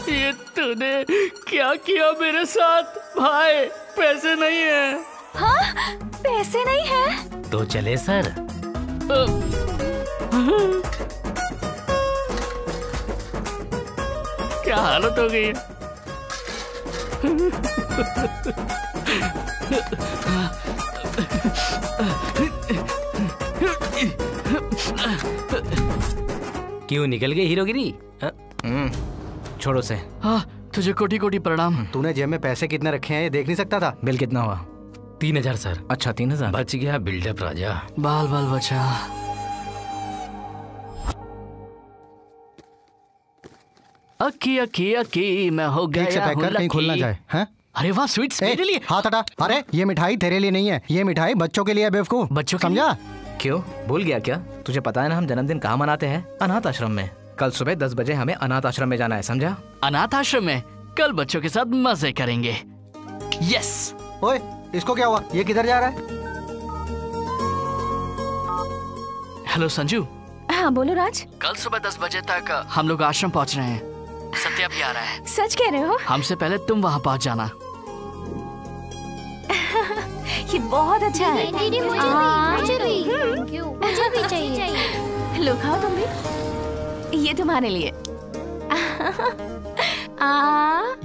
ये तूने क्या किया मेरे साथ? भाई पैसे नहीं है। हाँ पैसे नहीं है तो चले सर। क्या हालत हो गई? क्यों निकल गई हीरोगिरी? छोड़ो से। हाँ तुझे कोटि कोटि प्रणाम। तूने जेब में पैसे कितने रखे हैं ये देख नहीं सकता था? बिल कितना हुआ? 3000 सर। अच्छा 3000। बच गया बिल्डअप राजा। बाल बाल बचा। अक्की अक्की अक्की मैं हो गया। ठीक से पैक कर, कहीं खुल ना जाए। हैं? अरे वाह स्वीट्स मेरे लिए। हाथ हटा। अरे ये मिठाई तेरे लिए नहीं है, ये मिठाई बच्चों के लिए है बेवकूफ। बच्चों समझा? क्यों भूल गया क्या? तुझे पता है ना हम जन्मदिन कहाँ मनाते हैं? अनाथ आश्रम में। कल सुबह 10 बजे हमें अनाथ आश्रम में जाना है, समझा? अनाथ आश्रम में कल बच्चों के साथ मजे करेंगे। यस। ओए इसको क्या हुआ? ये किधर जा रहा है? हेलो संजू। हाँ बोलो राज। कल सुबह 10 बजे तक हम लोग आश्रम पहुंच रहे हैं। सत्या भी आ रहा है। सच कह रहे हो? हमसे पहले तुम वहाँ पहुँच जाना। ये बहुत अच्छा है। दीदी मुझे भी चाहिए। लो खाओ तुम भी। ये तुम्हारे लिए।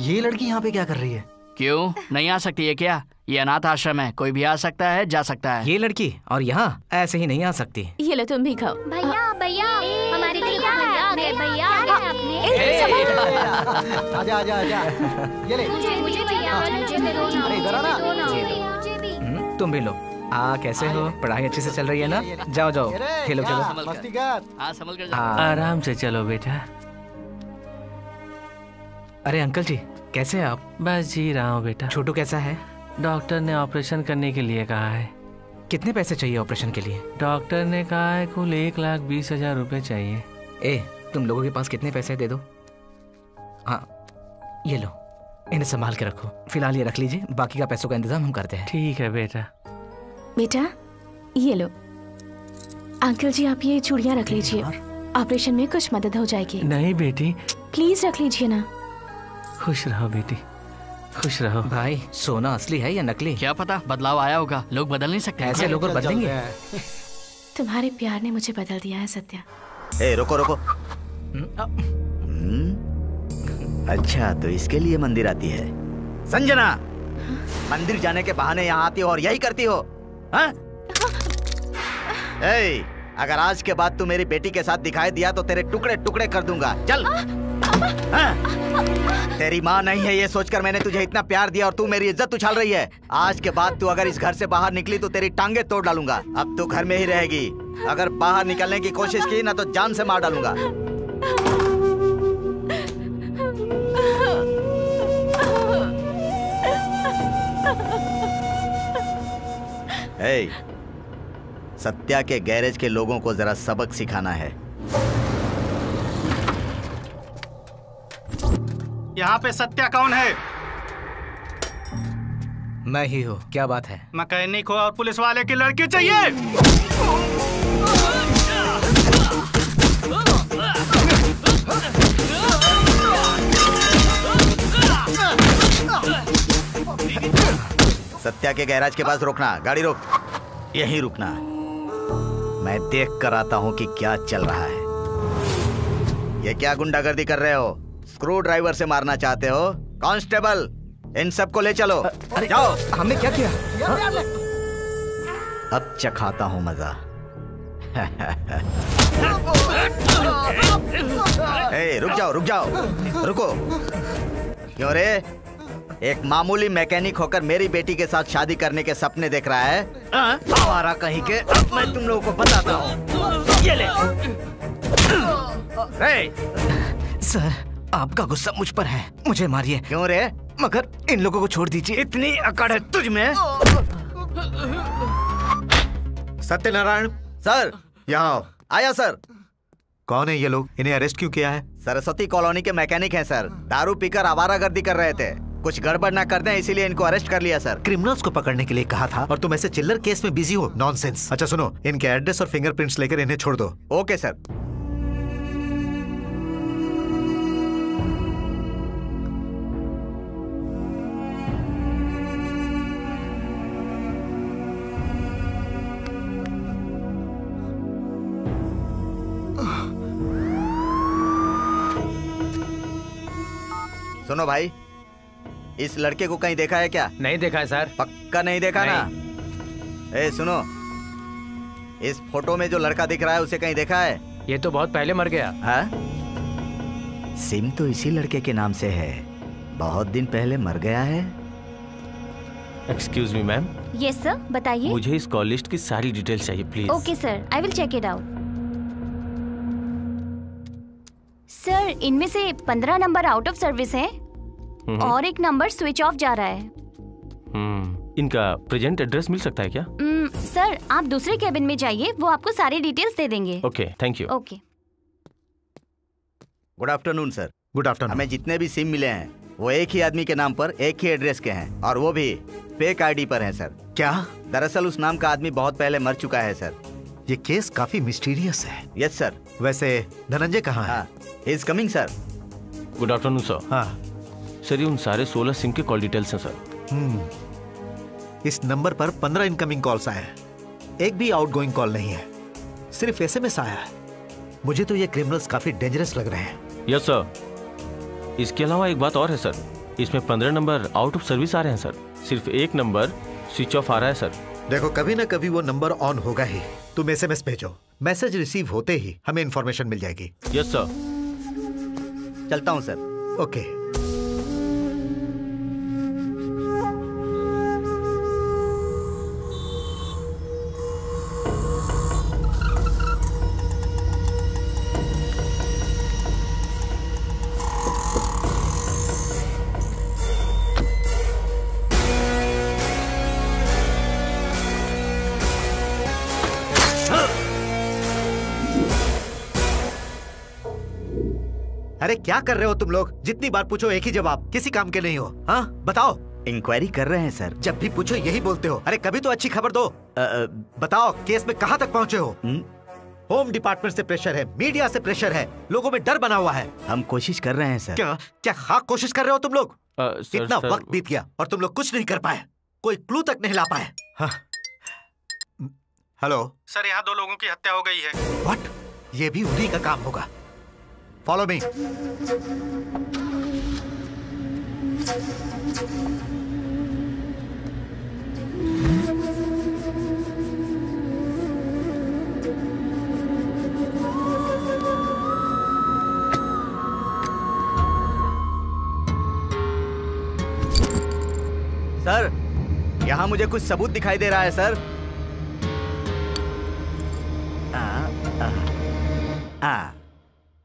ये लड़की यहाँ पे क्या कर रही है? क्यों नहीं आ सकती है क्या? ये अनाथ आश्रम है, कोई भी आ सकता है जा सकता है। ये लड़की और यहाँ ऐसे ही नहीं आ सकती। ये लो तुम भी खाओ। भैया भैया हमारे लिए भैया आ गए। भैया आजा आजा आजा। ये ले। मुझे भैया अरे इधर आ ना। तुम भी लो। कैसे हो? पढ़ाई अच्छे से चल रही है ना? जाओ जाओ खेलो खेलो। मस्ती कर। हाँ संभल कर। आराम से चलो बेटा। अरे अंकल जी कैसे हैं आप? बस जी रहा हूँ बेटा। छोटू कैसा है? डॉक्टर ने ऑपरेशन करने के लिए कहा है। कितने पैसे चाहिए ऑपरेशन के लिए? डॉक्टर ने कहा है कुल 1,20,000 रुपए चाहिए। तुम लोगों के पास कितने पैसे दे दो? हाँ ये लो, इन्हें संभाल के रखो। फिलहाल ये रख लीजिए, बाकी का पैसों का इंतजाम हम करते हैं। ठीक है बेटा। बेटा ये लो। अंकल जी आप ये चूड़ियाँ रख लीजिए, ऑपरेशन में कुछ मदद हो जाएगी। नहीं बेटी प्लीज रख लीजिए ना। खुश रहो बेटी, खुश रहो। भाई सोना असली है या नकली? क्या पता, बदलाव आया होगा, लोग बदल नहीं सकते। ऐसे लोग बदलेंगे? तुम्हारे प्यार ने मुझे बदल दिया है सत्या। रोको रोको। अच्छा तो इसके लिए मंदिर आती है संजना? मंदिर जाने के बहाने यहाँ आती हो और यही करती हो? हाँ? अगर आज के बाद तू मेरी बेटी के साथ दिखाई दिया तो तेरे टुकड़े टुकड़े कर दूंगा। चल। तेरी माँ नहीं है ये सोचकर मैंने तुझे इतना प्यार दिया और तू मेरी इज्जत उछाल रही है। आज के बाद तू अगर इस घर से बाहर निकली तो तेरी टांगे तोड़ डालूंगा। अब तू घर में ही रहेगी, अगर बाहर निकलने की कोशिश की ना तो जान से मार डालूंगा। सत्या के गैरेज के लोगों को जरा सबक सिखाना है। यहाँ पे सत्या कौन है? मैं ही हूँ। क्या बात है? मैकेनिक हो और पुलिस वाले की लड़की चाहिए। सत्या के गैराज के पास रोकना, गाड़ी रोक, यहीं रुकना। मैं देख कर आता हूँ कि क्या चल रहा है। ये क्या गुंडागर्दी कर रहे हो? स्क्रू ड्राइवर से मारना चाहते हो? कांस्टेबल इन सबको ले चलो। जाओ। हमने क्या किया? अब चखाता हूँ मजा। रुक जाओ रुक जाओ, रुको। क्यों रे, एक मामूली मैकेनिक होकर मेरी बेटी के साथ शादी करने के सपने देख रहा है? हमारा कहीं के, अब मैं तुम लोगों को बताता हूँ। ये ले। सर, आपका गुस्सा मुझ पर है, मुझे मारिए। क्यों रे? मगर इन लोगों को छोड़ दीजिए। इतनी अकड़ है तुझ में? सत्यनारायण सर, यहाँ आया सर। कौन है ये लोग? इन्हें अरेस्ट क्यों किया है? सरस्वती कॉलोनी के मैकेनिक हैं सर। दारू पीकर आवारागर्दी कर रहे थे, कुछ गड़बड़ ना कर दें इसीलिए इनको अरेस्ट कर लिया सर। क्रिमिनल्स को पकड़ने के लिए कहा था और तुम ऐसे चिल्लर केस में बिजी हो। नॉनसेंस। अच्छा सुनो, इनके एड्रेस और फिंगरप्रिंट्स लेकर इन्हें छोड़ दो। Okay sir. सुनो भाई, इस लड़के को कहीं देखा है क्या? नहीं देखा है सर। पक्का नहीं देखा ना? ए सुनो, इस फोटो में जो लड़का दिख रहा है उसे कहीं देखा है? ये तो बहुत पहले मर गया। हाँ? सिम तो इसी लड़के के नाम से है, बहुत दिन पहले मर गया है। Excuse me ma'am. Yes sir, बताइए। मुझे इस कॉल लिस्ट की सारी डिटेल्स चाहिए please. Okay sir, I will check it out. Sir, इनमें से 15 नंबर आउट ऑफ सर्विस हैं और एक नंबर स्विच ऑफ जा रहा है। इनका प्रेजेंट एड्रेस मिल सकता है क्या? सर, आप दूसरे कैबिन में जाइए, वो आपको सारी डिटेल्स दे देंगे। Okay, thank you. Okay. Good afternoon sir. Good afternoon. हमें जितने भी सिम मिले हैं वो एक ही आदमी के नाम पर एक ही एड्रेस के हैं और वो भी फेक आईडी पर हैं सर। क्या? दरअसल उस नाम का आदमी बहुत पहले मर चुका है सर। ये केस काफी मिस्टीरियस है। Yes sir. वैसे धनंजय कहाँ है? He is coming sir. Good afternoon sir. हाँ सर, ये उन सारे 16 सिम के कॉल डिटेल्स हैं सर। इस नंबर पर 15 इनकमिंग कॉल्स आए हैं, एक भी आउटगोइंग कॉल नहीं है, सिर्फ एसएमएस आया है। मुझे तो ये क्रिमिनल्स काफी डेंजरस लग रहे हैं। Yes sir. इसके अलावा एक बात और है सर, इसमें 15 नंबर आउट ऑफ सर्विस आ रहे हैं सर, सिर्फ एक नंबर स्विच ऑफ आ रहा है सर। देखो, कभी ना कभी वो नंबर ऑन होगा ही। तुम एसएमएस भेजो, मैसेज रिसीव होते ही हमें इंफॉर्मेशन मिल जाएगी। Yes sir. चलता हूँ सर। ओके। अरे क्या कर रहे हो तुम लोग? जितनी बार पूछो एक ही जवाब, किसी काम के नहीं हो। हाँ बताओ। इंक्वायरी कर रहे हैं सर। जब भी पूछो यही बोलते हो। अरे कभी तो अच्छी खबर दो। बताओ, केस में कहाँ तक पहुँचे हो? होम डिपार्टमेंट से प्रेशर है, मीडिया से प्रेशर है, लोगों में डर बना हुआ है। हम कोशिश कर रहे हैं सर। क्या क्या खाक कोशिश कर रहे हो तुम लोग? इतना वक्त बीत गया और तुम लोग कुछ नहीं कर पाए, कोई क्लू तक नहीं ला पाए। हाँ। हेलो सर, यहाँ 2 लोगों की हत्या हो गई है। व्हाट? ये भी उन्हीं का काम होगा। Follow me. सर, यहाँ मुझे कुछ सबूत दिखाई दे रहा है सर।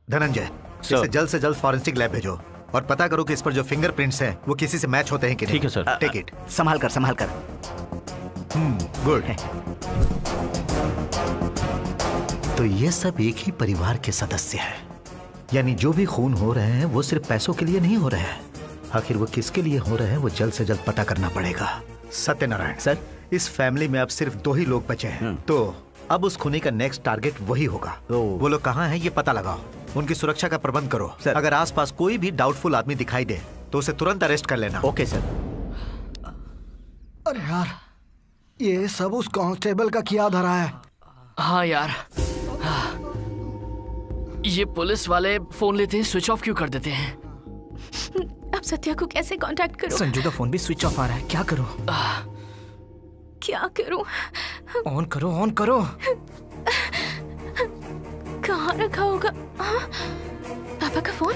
धनंजय, इसे जल्द से जल्द फॉरेंसिक लैब भेजो और पता करो कि इस पर जो फिंगरप्रिंट्स हैं वो किसी से मैच होते हैं कि नहीं। ठीक है सर। Take it. संभाल कर। गुड। तो ये सब एक ही परिवार के सदस्य हैं, यानी जो भी खून हो रहे हैं वो सिर्फ पैसों के लिए नहीं हो रहे हैं। आखिर वो किसके लिए हो रहे हैं वो जल्द से जल्द पता करना पड़ेगा। सत्यनारायण सर, इस फैमिली में अब सिर्फ 2 ही लोग बचे हैं, तो अब उस खूनी का नेक्स्ट टारगेट वही होगा। वो लोग कहाँ हैं ये पता लगाओ, उनकी सुरक्षा का प्रबंध करो। अगर आसपास कोई भी डाउटफुल आदमी दिखाई दे तो उसे तुरंत अरेस्ट कर लेना। Okay sir. अरे यार, ये सब उस कांस्टेबल का किया धरा है। हाँ यार, ये पुलिस वाले फोन लेते हैं, स्विच ऑफ क्यों कर देते हैं? अब सत्या को कैसे कांटेक्ट करूं? संजू का फोन भी स्विच ऑफ आ रहा है, क्या करूं? क्या करूं? ऑन करो, ऑन करो। कहाँ रखा होगा? पापा का फोन?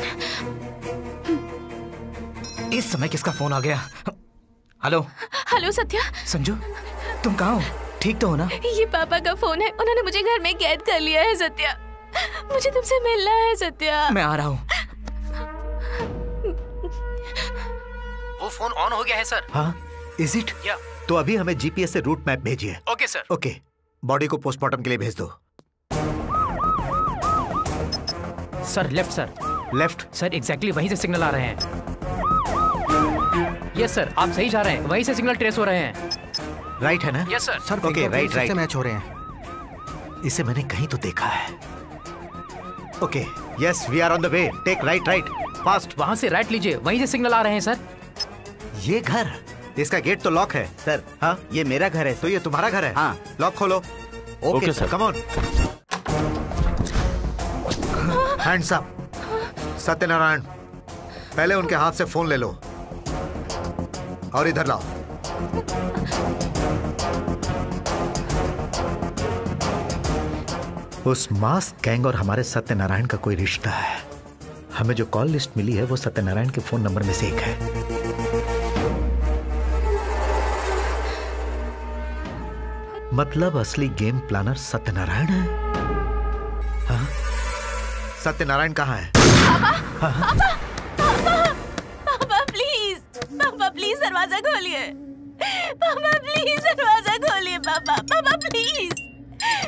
इस समय किसका फोन आ गया? Hello hello Satya. संजू, तुम कहाँ हो? ठीक तो हो ना? ये पापा का फोन है, उन्होंने मुझे घर में कैद कर लिया है सत्या। मुझे तुमसे मिलना है सत्या। मैं आ रहा हूँ। वो फोन ऑन हो गया है सर। हाँ, इज इट? तो अभी हमें जीपीएस से रूट मैप भेजिए। Okay sir. ओके, बॉडी को पोस्टमार्टम के लिए भेज दो। Sir left sir. Left sir exactly वहीं से सिग्नल आ रहे हैं। यस सर, आप सही जा रहे हैं, वहीं से सिग्नल ट्रेस हो रहे हैं। राइट है ना? Yes sir. Sir okay, right right match हो रहे हैं। इसे मैंने कहीं तो देखा है। Okay, yes, we are on the way. Take right right fast. वहाँ से राइट लीजिए, वहीं से सिग्नल आ रहे हैं सर। ये घर, इसका गेट तो लॉक है सर। हाँ, ये मेरा घर है। तो ये तुम्हारा घर है? हाँ। लॉक खोलो। Okay sir. Come on. Hands up. Satyanarayan, पहले उनके हाथ से फोन ले लो और इधर लाओ। उस मास्क गैंग और हमारे सत्यनारायण का कोई रिश्ता है। हमें जो कॉल लिस्ट मिली है वो सत्यनारायण के फोन नंबर में से एक है। मतलब असली गेम प्लानर सत्यनारायण है। हाँ? सत्यनारायण कहाँ है? पापा, पापा, पापा, पापा प्लीज, पापा प्लीज दरवाजा खोलिए। पापा प्लीज दरवाजा खोलिए। पापा, पापा प्लीज,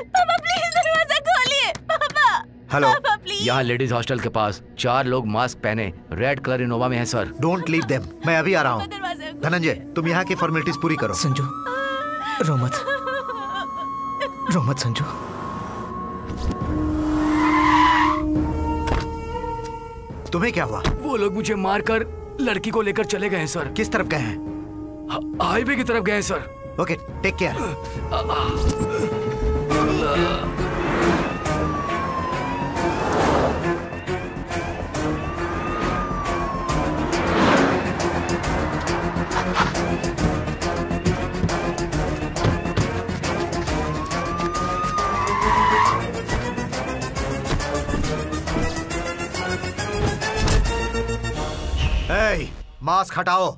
पापा प्लीज दरवाजा खोलिए। पापा। हेलो, यहाँ लेडीज हॉस्टल के पास 4 लोग मास्क पहने रेड कलर इनोवा में हैं सर। डोंट लीव देम, मैं अभी आ रहा हूँ। धनंजय, तुम यहाँ की फॉर्मेलिटीज पूरी करो। संजू, रो मत, रो मत संजू। तुम्हें क्या हुआ? वो लोग मुझे मारकर लड़की को लेकर चले गए हैं सर। किस तरफ गए हैं? हाईवे की तरफ गए हैं sir. Okay, take care. Mask हटाओ।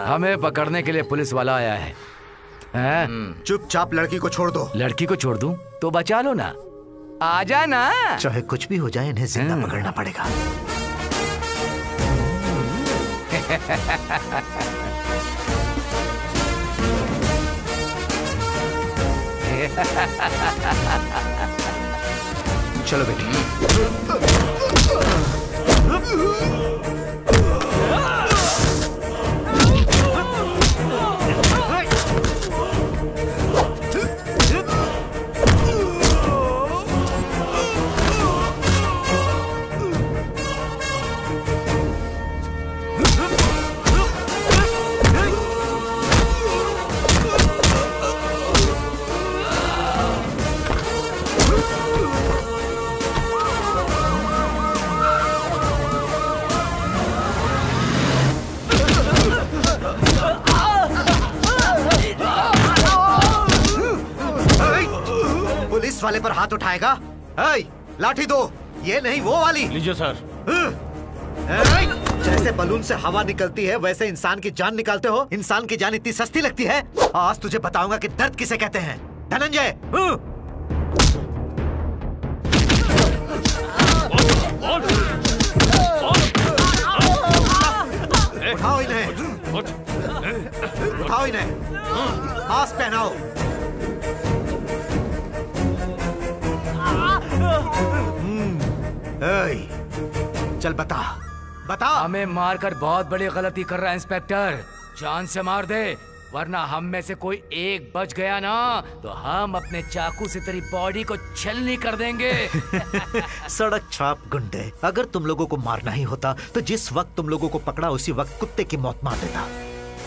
हमें पकड़ने के लिए पुलिस वाला आया है। चुपचाप लड़की को छोड़ दो। लड़की को छोड़ दूं तो बचा लो ना, आ जा ना। चाहे कुछ भी हो जाए, इन्हें जिंदा पकड़ना पड़ेगा। चलो बेटी। पुलिस वाले पर हाथ उठाएगा? लाठी दो, ये नहीं वो वाली। लीजिए सर। जैसे बलून से हवा निकलती है वैसे इंसान की जान निकालते हो। इंसान की जान इतनी सस्ती लगती है? आज तुझे बताऊंगा कि दर्द किसे कहते हैं। धनंजय, उठाओ इन्हें, उठाओ इन्हें, मास्क पहनाओ। चल बता, बता। हमें मारकर बहुत बड़ी गलती कर रहा है इंस्पेक्टर। जान से मार दे, वरना हम में से कोई एक बच गया ना तो हम अपने चाकू से तेरी बॉडी को छलनी कर देंगे। सड़क छाप गुंडे, अगर तुम लोगों को मारना ही होता तो जिस वक्त तुम लोगों को पकड़ा उसी वक्त कुत्ते की मौत मार देता।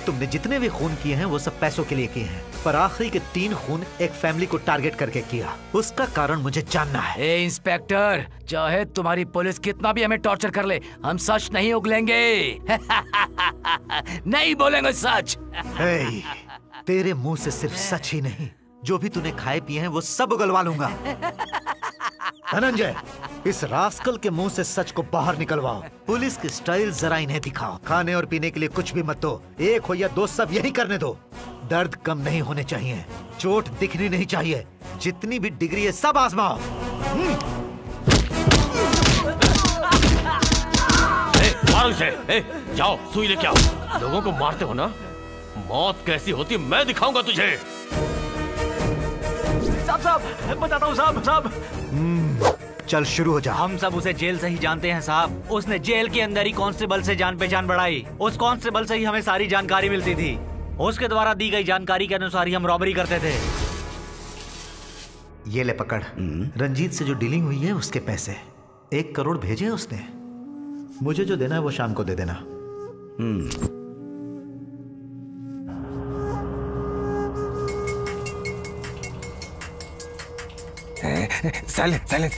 तुमने जितने भी खून किए हैं वो सब पैसों के लिए किए हैं, पर आखिरी के 3 खून एक फैमिली को टारगेट करके किया। उसका कारण मुझे जानना है। ए इंस्पेक्टर, चाहे तुम्हारी पुलिस कितना भी हमें टॉर्चर कर ले, हम सच नहीं उगलेंगे। नहीं बोलेंगे सच। तेरे मुंह से सिर्फ सच ही नहीं जो भी तूने खाए पिए हैं वो सब उगलवा लूंगा। धनंजय, इस रास्कल के मुंह से सच को बाहर निकलवाओ। पुलिस की स्टाइल जरा इन्हें दिखाओ। खाने और पीने के लिए कुछ भी मत दो, एक हो या दो सब यही करने दो। दर्द कम नहीं होने चाहिए, चोट दिखनी नहीं चाहिए, जितनी भी डिग्री है सब आजमाओ। मारो इसे। जाओ सुई लेके आओ। लोगों को मारते हो ना, मौत कैसी होती है मैं दिखाऊंगा तुझे। साहब बताता हूँ साहब। चल शुरू हो जा। हम सब उसे जेल से ही जानते हैं साहब। उसने जेल के अंदर ही कांस्टेबल से जान पहचान बढ़ाई। उस कांस्टेबल से ही हमें सारी जानकारी मिलती थी। उसके द्वारा दी गई जानकारी के अनुसार ही हम रॉबरी करते थे। ये ले पकड़। रंजीत से जो डीलिंग हुई है उसके पैसे 1 करोड़ भेजे उसने। मुझे जो देना है वो शाम को दे देना। साइलेंस,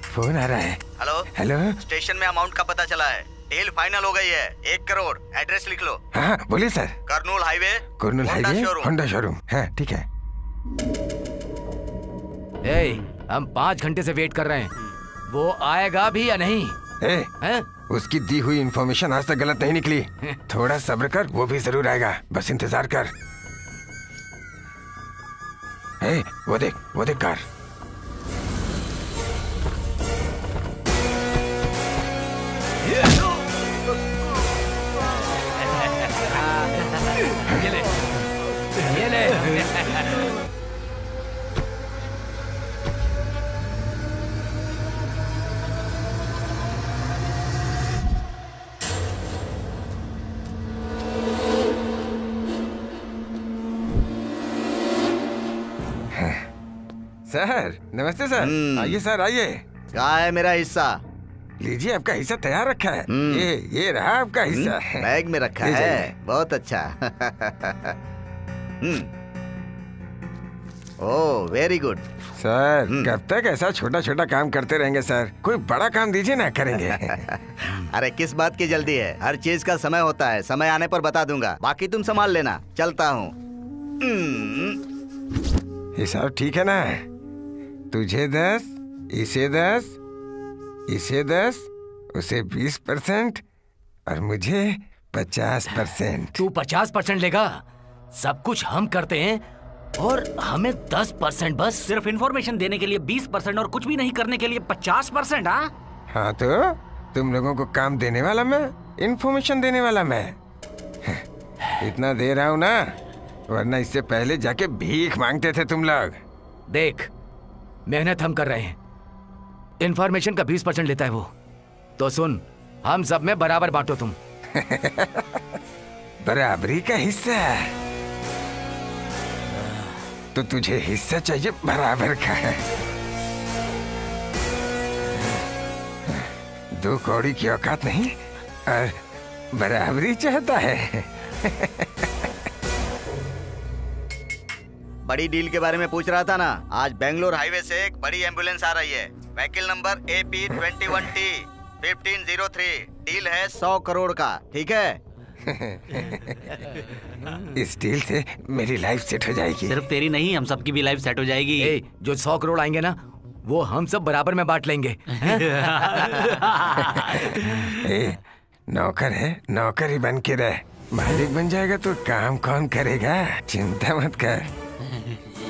फोन आ रहा है। हेलो हेलो, स्टेशन में अमाउंट का पता चला है। डील फाइनल हो गई है। 1 करोड़। एड्रेस लिख लो। हाँ बोलिए sir. Kurnool highway, Honda showroom. हाँ ठीक है। हम 5 घंटे से वेट कर रहे हैं, वो आएगा भी या नहीं? उसकी दी हुई इंफॉर्मेशन आज तक गलत नहीं निकली। थोड़ा सब्र कर, वो भी जरूर आएगा, बस इंतजार कर। वो देख कार। ये ले। सर नमस्ते सर। आइए सर आइए। कहाँ है मेरा हिस्सा? लीजिए आपका हिस्सा तैयार रखा है। ये रहा आपका हिस्सा। बैग में रखा है। बहुत अच्छा। Oh very good. सर कब तक ऐसा छोटा छोटा काम करते रहेंगे सर? कोई बड़ा काम दीजिए ना, करेंगे। अरे किस बात की जल्दी है? हर चीज का समय होता है, समय आने पर बता दूंगा। बाकी तुम संभाल लेना। चलता हूँ। हिसाब ठीक है ना? तुझे 10, इसे 10, इसे 10, उसे 20% और मुझे 50%। तू 50% लेगा? सब कुछ हम करते हैं और हमें 10% बस। सिर्फ इंफॉर्मेशन देने के लिए 20% और कुछ भी नहीं करने के लिए 50%। हाँ तो तुम लोगों को काम देने वाला मैं, इंफॉर्मेशन देने वाला मैं। इतना दे रहा हूँ ना, वरना इससे पहले जाके भीख मांगते थे तुम लोग। देख, मेहनत हम कर रहे हैं, इंफॉर्मेशन का 20% लेता है वो। तो सुन, हम सब में बराबर बांटो तुम। बराबरी का हिस्सा? तो तुझे हिस्सा चाहिए बराबर का। 2 कौड़ी की औकात नहीं और बराबरी चाहता है। बड़ी डील के बारे में पूछ रहा था ना। आज बेंगलोर हाईवे से एक बड़ी एम्बुलेंस आ रही है। Vehicle number AP21T 1503। डील है 100 करोड़ का, ठीक है? इस डील से मेरी लाइफ सेट हो जाएगी। सिर्फ तेरी नहीं, हम सबकी भी लाइफ सेट हो जाएगी। जो 100 करोड़ आएंगे ना, वो हम सब बराबर में बांट लेंगे। नौकर है, नौकर ही बन के रह। मालिक बन जाएगा तो काम कौन करेगा? चिंता मत कर।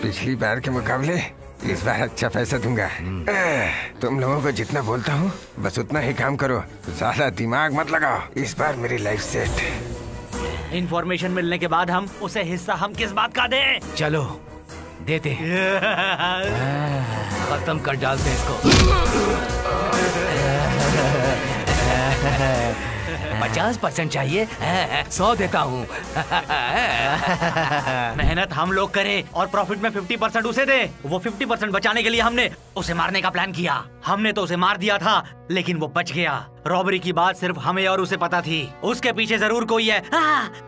पिछली बार के मुकाबले इस बार अच्छा पैसा दूंगा। तुम लोगों को जितना बोलता हूँ बस उतना ही काम करो, ज्यादा दिमाग मत लगाओ। इस बार मेरी लाइफ सेट। इंफॉर्मेशन मिलने के बाद हम उसे हिस्सा हम किस बात का दें? चलो देते। खत्म कर डालते इसको। 50% चाहिए, 100 देता हूँ। मेहनत हम लोग करें और प्रॉफिट में 50% उसे दे। वो 50% बचाने के लिए हमने उसे मारने का प्लान किया। हमने तो उसे मार दिया था, लेकिन वो बच गया। रॉबरी की बात सिर्फ हमें और उसे पता थी। उसके पीछे जरूर कोई है।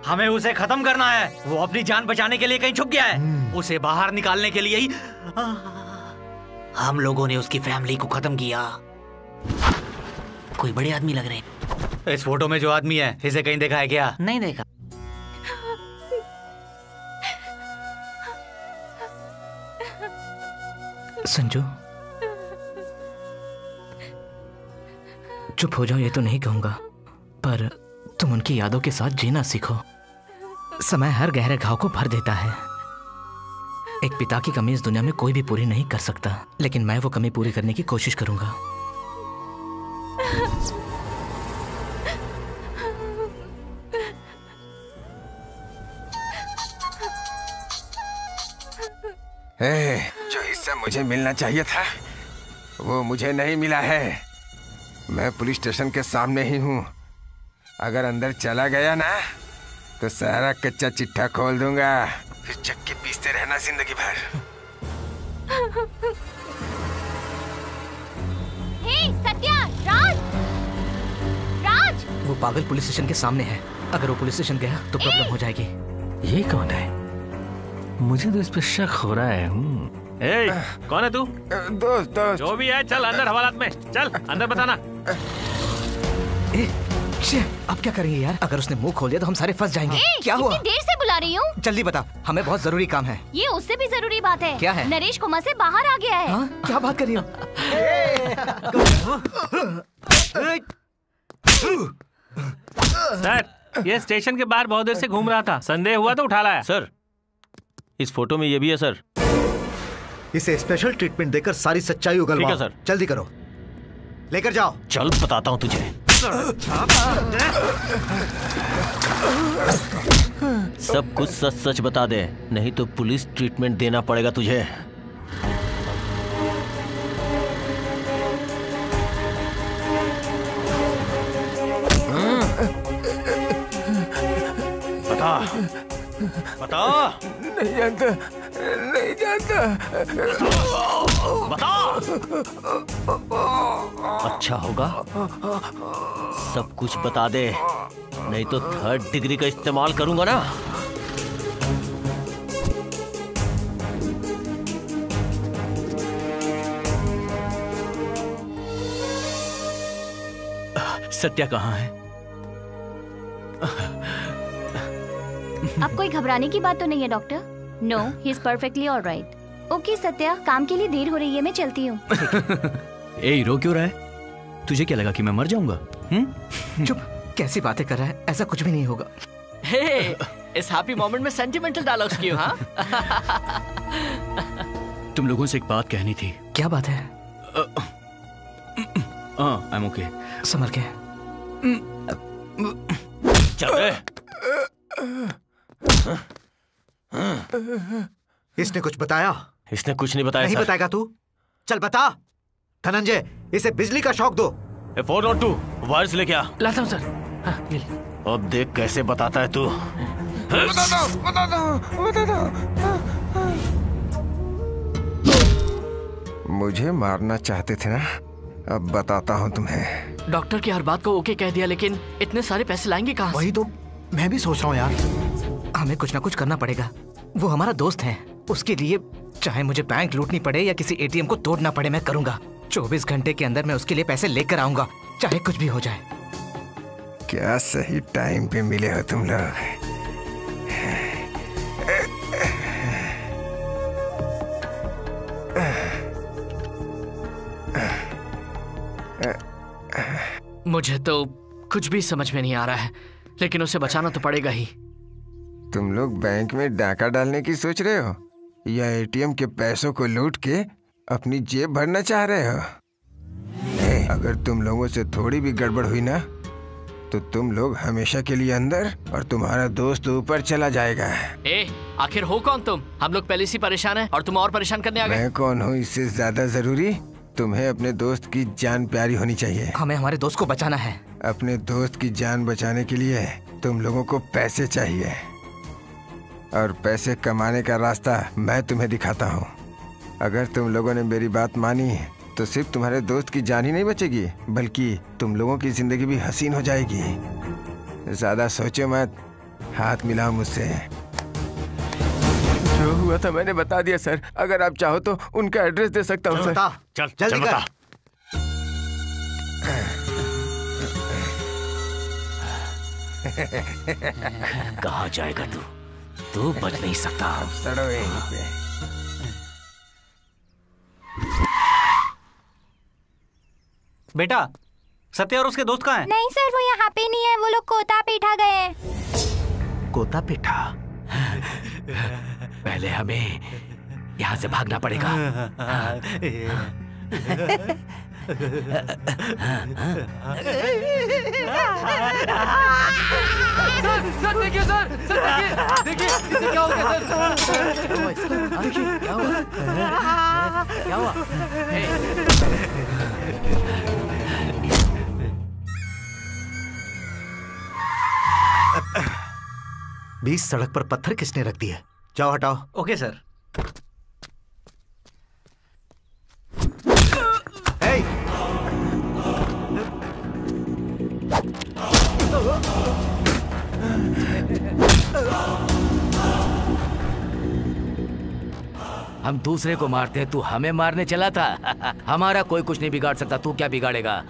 हमें उसे खत्म करना है। वो अपनी जान बचाने के लिए कहीं छुप गया है। उसे बाहर निकालने के लिए ही हम लोगों ने उसकी फैमिली को खत्म किया। कोई बड़े आदमी लग रहे हैं। इस फोटो में जो आदमी है, इसे कहीं देखा है क्या? नहीं देखा। संजू, चुप हो जाओ ये तो नहीं कहूंगा, पर तुम उनकी यादों के साथ जीना सीखो। समय हर गहरे घाव को भर देता है। एक पिता की कमी इस दुनिया में कोई भी पूरी नहीं कर सकता, लेकिन मैं वो कमी पूरी करने की कोशिश करूंगा। जो हिस्सा मुझे मिलना चाहिए था वो मुझे नहीं मिला है। मैं पुलिस स्टेशन के सामने ही हूँ। अगर अंदर चला गया ना तो सारा कच्चा चिट्ठा खोल दूंगा, फिर चक्के पीसते रहना जिंदगी भर। हे सत्या, राज, राज। वो पागल पुलिस स्टेशन के सामने है। अगर वो पुलिस स्टेशन गया तो प्रॉब्लम हो जाएगी। ये कौन है? मुझे तो इस पे शक हो रहा है। ए, कौन है तू? दोस्त। जो भी है चल अंदर हवालात में, चल अंदर बताना। अब क्या करेंगे यार? अगर उसने मुंह खोल दिया तो हम सारे फंस जाएंगे। क्या हुआ? इतनी देर से बुला रही हूँ। जल्दी बता, हमें बहुत जरूरी काम है। ये उससे भी जरूरी बात है। क्या है? नरेश कोमा से बाहर आ गया है। हाँ? क्या बात कर रही हो? सर, ये स्टेशन के बाहर बहुत देर से घूम रहा था, संदेह हुआ तो उठा लाया। सर, इस फोटो में ये भी है सर। इसे स्पेशल ट्रीटमेंट देकर सारी सच्चाई उगलवाओ। ठीक है सर। जल्दी करो, लेकर जाओ। चल बताता हूँ तुझे। सब कुछ सच सच बता दे, नहीं तो पुलिस ट्रीटमेंट देना पड़ेगा तुझे। बता बता। नहीं जानता, नहीं जानता। बता। अच्छा होगा सब कुछ बता दे, नहीं तो 3rd डिग्री का इस्तेमाल करूंगा ना। सत्या कहाँ है? अब कोई घबराने की बात तो नहीं है doctor. No, he is perfectly alright. Okay Satya, काम के लिए देर हो रही है, मैं चलती हूँ। ए, रो क्यों रहा है? तुझे क्या लगा कि मैं मर जाऊंगा? चुप, कैसी बातें कर रहा है? ऐसा कुछ भी नहीं होगा। हे, इस हैप्पी मोमेंट में सेंटिमेंटल डायलॉग्स क्यों? हाँ? तुम लोगों से एक बात कहनी थी। क्या बात है? I M okay. संभल के। चल। इसने कुछ बताया? इसने कुछ नहीं बताया। नहीं सर। बताएगा तू? चल बता। धनंजय, इसे बिजली का शॉक दो। 402 वायर्स लेके आ। लाता हूँ सर। हाँ, ये ले। अब देख कैसे बताता है तू। बता दो। मुझे मारना चाहते थे ना, अब बताता हूँ तुम्हें। डॉक्टर की हर बात को ओके कह दिया, लेकिन इतने सारे पैसे लाएंगे कहाँ से? वही तो मैं भी सोच रहा हूँ यार। हमें कुछ ना कुछ करना पड़ेगा। वो हमारा दोस्त है, उसके लिए चाहे मुझे बैंक लूटनी पड़े या किसी एटीएम को तोड़ना पड़े, मैं करूंगा। 24 घंटे के अंदर मैं उसके लिए पैसे लेकर आऊंगा, चाहे कुछ भी हो जाए। क्या सही टाइम पे मिले हो तुम लोग। मुझे तो कुछ भी समझ में नहीं आ रहा है, लेकिन उसे बचाना तो पड़ेगा ही। तुम लोग बैंक में डाका डालने की सोच रहे हो या एटीएम के पैसों को लूट के अपनी जेब भरना चाह रहे हो? अगर तुम लोगों से थोड़ी भी गड़बड़ हुई ना तो तुम लोग हमेशा के लिए अंदर और तुम्हारा दोस्त ऊपर चला जाएगा। आखिर हो कौन तुम? हम लोग पहले से परेशान हैं और तुम और परेशान करने आ गए। मैं कौन हूँ इससे ज्यादा जरूरी तुम्हें अपने दोस्त की जान प्यारी होनी चाहिए। हमें हमारे दोस्त को बचाना है। अपने दोस्त की जान बचाने के लिए तुम लोगों को पैसे चाहिए, और पैसे कमाने का रास्ता मैं तुम्हें दिखाता हूँ। अगर तुम लोगों ने मेरी बात मानी तो सिर्फ तुम्हारे दोस्त की जान ही नहीं बचेगी, बल्कि तुम लोगों की जिंदगी भी हसीन हो जाएगी। ज्यादा सोचो मत, हाथ मिलाओ मुझसे। जो हुआ था मैंने बता दिया सर। अगर आप चाहो तो उनका एड्रेस दे सकता हूँ सर। चल जल्दी बता। कहाँ जाएगा तू? तू बच नहीं सकता। सड़ो यहीं पे। बेटा सत्य और उसके दोस्त कहाँ हैं? नहीं सर, वो यहाँ पे नहीं है, वो लोग कोता पीठा गए हैं। कोता पीठा? पहले हमें यहाँ से भागना पड़ेगा। सर देखिए सर, देखिए इसे क्या हो गया सर? देखिए क्या हुआ? क्या हुआ? बीच सड़क पर पत्थर किसने रख दिए? जाओ हटाओ। Okay sir. हम दूसरे को मारते हैं, तू हमें मारने चला था। हमारा कोई कुछ नहीं बिगाड़ सकता, तू क्या बिगाड़ेगा?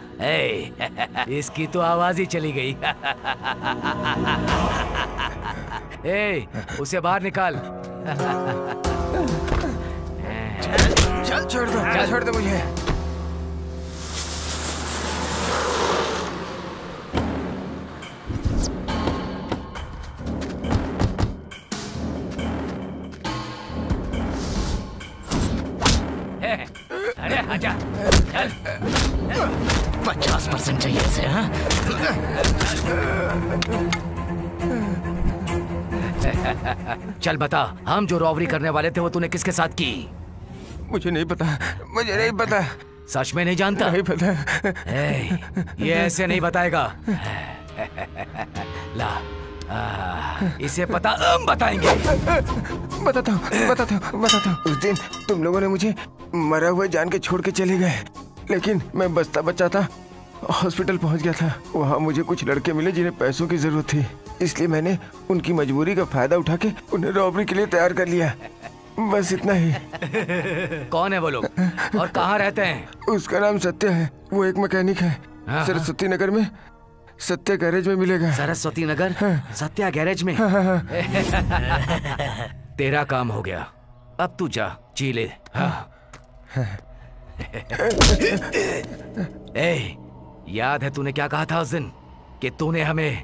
इसकी तो आवाज ही चली गई। उसे बाहर निकाल। चल छोड़ दो मुझे। अरे आजा, चल। 50% चाहिए इसे, हाँ? चल बता, हम जो रॉबरी करने वाले थे वो तूने किसके साथ की? मुझे नहीं पता। सच में नहीं जानता? नहीं पता। ये ऐसे नहीं बताएगा। ला, इसे पता, हम बताएंगे। बताता हूँ। उस दिन तुम लोगों ने मुझे मरा हुआ जान के छोड़ के चले गए, लेकिन मैं बचता बचा था, हॉस्पिटल पहुंच गया था। वहाँ मुझे कुछ लड़के मिले जिन्हें पैसों की जरूरत थी, इसलिए मैंने उनकी मजबूरी का फायदा उठा के उन्हें रॉबरी के लिए तैयार कर लिया। बस इतना ही। कौन है वो लोग और कहाँ रहते हैं? उसका नाम सत्य है, वो एक मैकेनिक है। सरस्वती नगर में सत्या गैरेज में मिलेगा। सरस्वती नगर? सत्या गैरेज में? तेरा काम हो गया, अब तू जा, जी ले। याद है तूने क्या कहा था उस दिन कि तूने हमें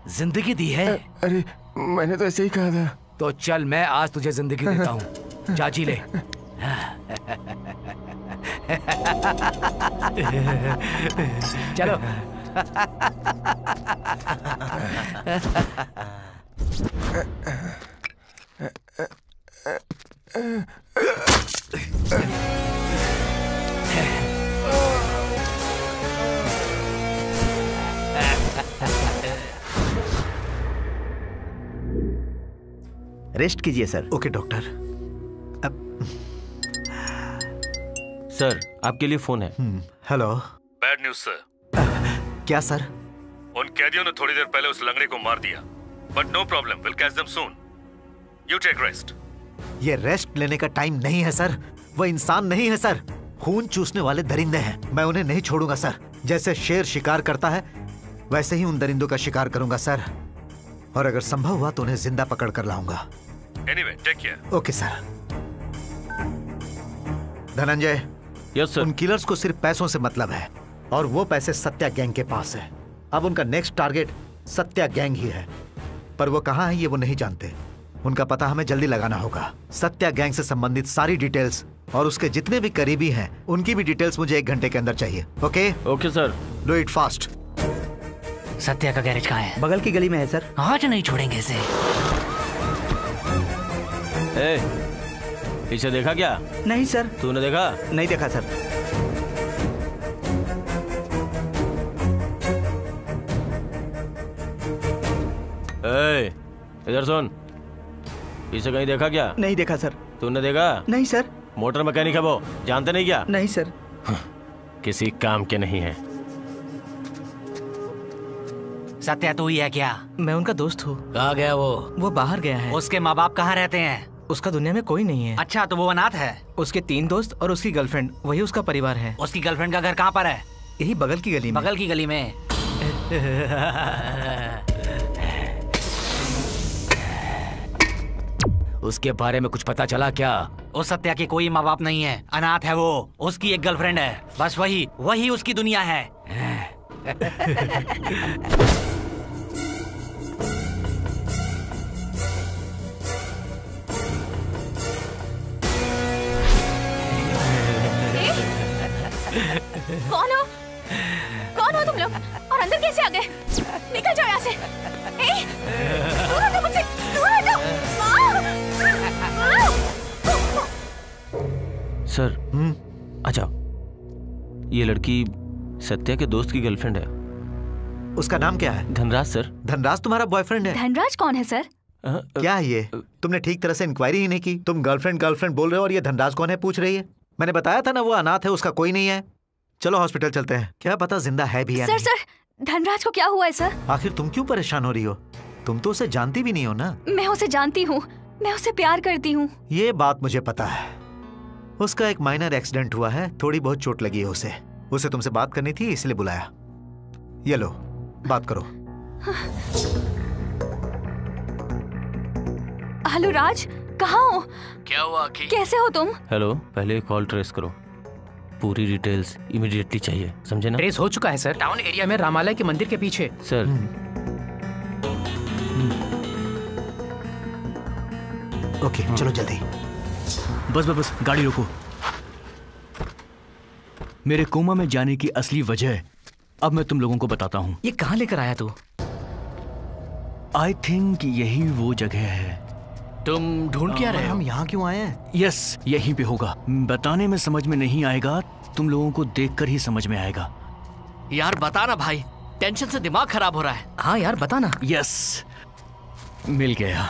जिंदगी दी है? अरे मैंने तो ऐसे ही कहा था। तो चल, मैं आज तुझे जिंदगी देता हूँ, जा जी ले। चलो। रेस्ट कीजिए सर। Okay doctor. सर आपके लिए फोन है। हेलो। Bad news sir. क्या सर? उन कैदियों ने थोड़ी देर पहले उस लंगड़े को मार दिया, but no problem, will catch them soon. You take rest. ये रेस्ट लेने का टाइम नहीं है सर, वो इंसान नहीं है सर, खून चूसने वाले दरिंदे हैं। मैं उन्हें नहीं छोड़ूंगा सर। जैसे शेर शिकार करता है वैसे ही उन दरिंदों का शिकार करूंगा सर, और अगर संभव हुआ तो उन्हें जिंदा पकड़ कर लाऊंगा। Anyway, take care. Okay sir. Dhananjay, yes sir. उन किलर्स को सिर्फ पैसों से मतलब है, और वो पैसे सत्या गैंग के पास है। अब उनका नेक्स्ट टारगेट सत्या गैंग ही है, पर वो कहाँ है ये वो नहीं जानते। उनका पता हमें जल्दी लगाना होगा। सत्या गैंग से संबंधित सारी डिटेल्स और उसके जितने भी करीबी हैं उनकी भी डिटेल्स मुझे 1 घंटे के अंदर चाहिए। Okay? Okay sir. Do it fast. Satya का गैरेज कहाँ है? बगल की गली में है सर। आज नहीं छोड़ेंगे इसे। इसे देखा क्या? नहीं सर। तूने देखा? नहीं देखा सर। इधर सुन, इसे कहीं देखा क्या? नहीं देखा सर। तूने देखा? नहीं सर। मोटर मैकेनिक है वो, जानते नहीं क्या? नहीं सर। किसी काम के नहीं है। सत्या तू ही है क्या? मैं उनका दोस्त हूँ। कहाँ गया वो? वो बाहर गया है। उसके माँ बाप कहाँ रहते हैं? उसका दुनिया में कोई नहीं है। अच्छा, तो वो अनाथ है? उसके 3 दोस्त और उसकी गर्लफ्रेंड, वही उसका परिवार है। उसकी गर्लफ्रेंड का घर कहाँ पर है? यही बगल की गली में। बगल की गली में? उसके बारे में कुछ पता चला क्या? उस सत्या के कोई माँ बाप नहीं है, अनाथ है वो। उसकी एक गर्लफ्रेंड है, बस वही उसकी दुनिया है। कौन हो तुम लोग और अंदर कैसे आ गए? निकल जाओ यहाँ से। दूर हटो मुझसे, दूर हटो। सर आ जाओ। ये लड़की सत्या के दोस्त की गर्लफ्रेंड है। उसका नाम क्या है? धनराज सर। धनराज तुम्हारा बॉयफ्रेंड है? धनराज कौन है सर? क्या है ये? तुमने ठीक तरह से इंक्वायरी ही नहीं की। तुम गर्लफ्रेंड बोल रहे हो और ये धनराज कौन है पूछ रही है। मैंने बताया था ना वो अनाथ है, उसका कोई नहीं है। चलो हॉस्पिटल चलते हैं, क्या पता जिंदा है भी या नहीं। सर धनराज को क्या हुआ है सर? आखिर तुम क्यों परेशान हो रही हो? तुम तो उसे जानती भी नहीं हो ना। मैं उसे जानती हूँ, मैं उसे प्यार करती हूँ। ये बात मुझे पता है। उसका एक माइनर एक्सीडेंट हुआ है, थोड़ी बहुत चोट लगी है उसे तुमसे बात करनी थी इसलिए बुलाया। ये लो बात करो। हेलो राज, कहाँ हो? क्या हुआ आखिर? कैसे हो तुम? हेलो, पहले कॉल ट्रेस करो। पूरी डिटेल्स इमीडिएटली चाहिए, समझे ना? ट्रेस हो चुका है सर, टाउन एरिया में रामालय के मंदिर के पीछे। सर ओके चलो जल्दी। बस गाड़ी रोको। मेरे कोमा में जाने की असली वजह अब मैं तुम लोगों को बताता हूँ। ये कहाँ लेकर आया तू? आई थिंक यही वो जगह है। तुम ढूंढ क्या रहे हो? हम यहाँ क्यों आए हैं? यस, यहीं पे होगा। बताने में समझ में नहीं आएगा, तुम लोगों को देखकर ही समझ में आएगा। यार बता ना भाई, टेंशन से दिमाग खराब हो रहा है। हाँ यार बता ना। यस, मिल गया।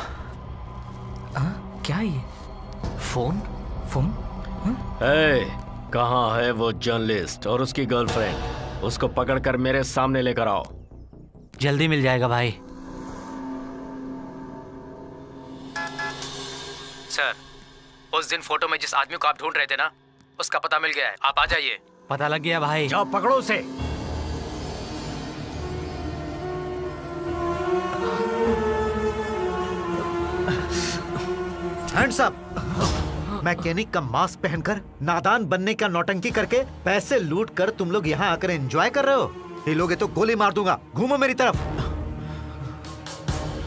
क्या ये? फोन? कहाँ है वो जर्नलिस्ट और उसकी गर्लफ्रेंड? उसको पकड़कर मेरे सामने लेकर आओ। जल्दी मिल जाएगा भाई। सर, उस दिन फोटो में जिस आदमी को आप ढूंढ रहे थे ना, उसका पता मिल गया है। आप आ जाइए। पता लग गया भाई। जाओ पकड़ो उसे। Hands up. मैकेनिक का मास्क पहनकर नादान बनने का नौटंकी करके पैसे लूट कर तुम लोग यहाँ आकर एंजॉय कर रहे हो। ये लोगे तो गोली मार दूंगा। घूमो मेरी तरफ।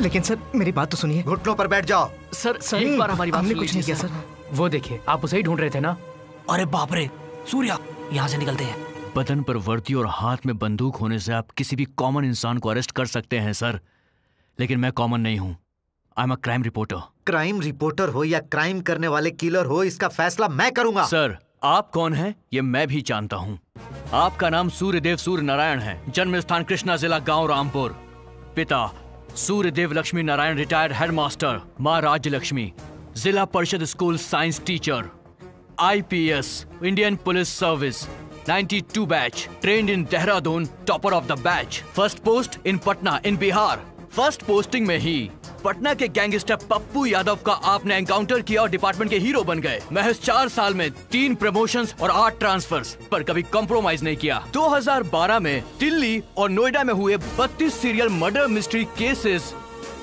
लेकिन सर मेरी बात तो सुनिए। घुटनों पर बैठ जाओ। सर एक बार हमारी बात हमने सुन कुछ नहीं लीजिए किया सर। वो देखिए, आप उसे ही ढूंढ रहे थे ना? अरे बाप रे, सूर्या यहाँ से निकलते हैं। बदन पर वर्दी और हाथ में बंदूक होने से आप किसी भी कॉमन इंसान को अरेस्ट कर सकते हैं सर, लेकिन मैं कॉमन नहीं हूँ। I am a crime reporter. Crime reporter हो या क्राइम करने वाले किलर हो, इसका फैसला मैं करूंगा। सर आप कौन हैं ये मैं भी जानता हूँ। आपका नाम सूर्यदेव सूर्य नारायण है। जन्म स्थान कृष्णा जिला गांव रामपुर। पिता सूर्यदेव लक्ष्मी नारायण रिटायर्ड हेडमास्टर, माँ राज्य लक्ष्मी, जिला परिषद school science teacher, IPS Indian police service 92 batch, trained in Dehradun, topper of the batch. First post in Patna in Bihar. First posting में ही पटना के गैंगस्टर पप्पू यादव का आपने एनकाउंटर किया और डिपार्टमेंट के हीरो बन गए। महज 4 साल में 3 प्रमोशंस और 8 ट्रांसफर्स, पर कभी कॉम्प्रोमाइज नहीं किया। 2012 में दिल्ली और नोएडा में हुए 32 serial murder mystery cases,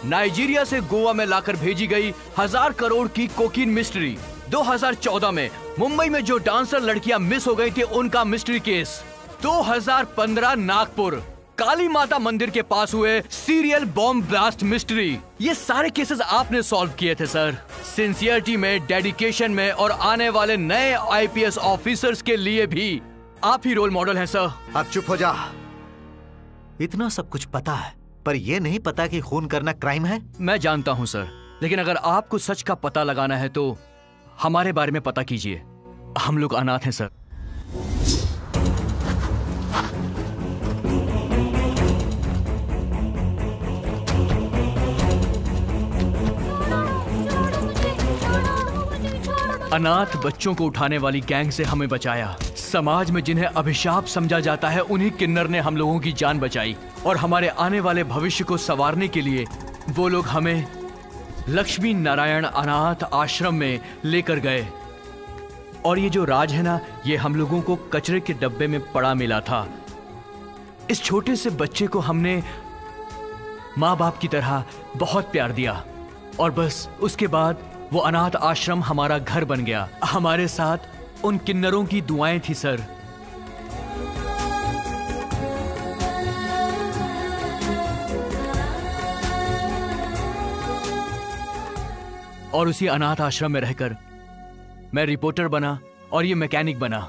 Nigeria से गोवा में लाकर भेजी गई 1000 करोड़ की कोकीन मिस्ट्री। 2014 में मुंबई में जो डांसर लड़कियां मिस हो गई थी उनका मिस्ट्री केस। 2015 नागपुर काली माता मंदिर के पास हुए सीरियल बॉम्ब ब्लास्ट मिस्ट्री। ये सारे केसेस आपने सॉल्व किए थे सर। सिंसियरिटी में, डेडिकेशन में और आने वाले नए IPS ऑफिसर्स के लिए भी आप ही रोल मॉडल हैं सर। अब चुप हो जा। इतना सब कुछ पता है पर यह नहीं पता कि खून करना क्राइम है। मैं जानता हूं सर, लेकिन अगर आपको सच का पता लगाना है तो हमारे बारे में पता कीजिए। हम लोग अनाथ हैं सर। अनाथ बच्चों को उठाने वाली गैंग से हमें बचाया। समाज में जिन्हें अभिशाप समझा जाता है उन्हीं किन्नर ने हम लोगों की जान बचाई और हमारे आने वाले भविष्य को संवारने के लिए वो लोग हमें लक्ष्मी नारायण अनाथ आश्रम में लेकर गए। और ये जो राज है ना, ये हम लोगों को कचरे के डब्बे में पड़ा मिला था। इस छोटे से बच्चे को हमने माँ बाप की तरह बहुत प्यार दिया और बस उसके बाद वो अनाथ आश्रम हमारा घर बन गया। हमारे साथ उन किन्नरों की दुआएं थी सर। और उसी अनाथ आश्रम में रहकर मैं रिपोर्टर बना और ये मैकेनिक बना।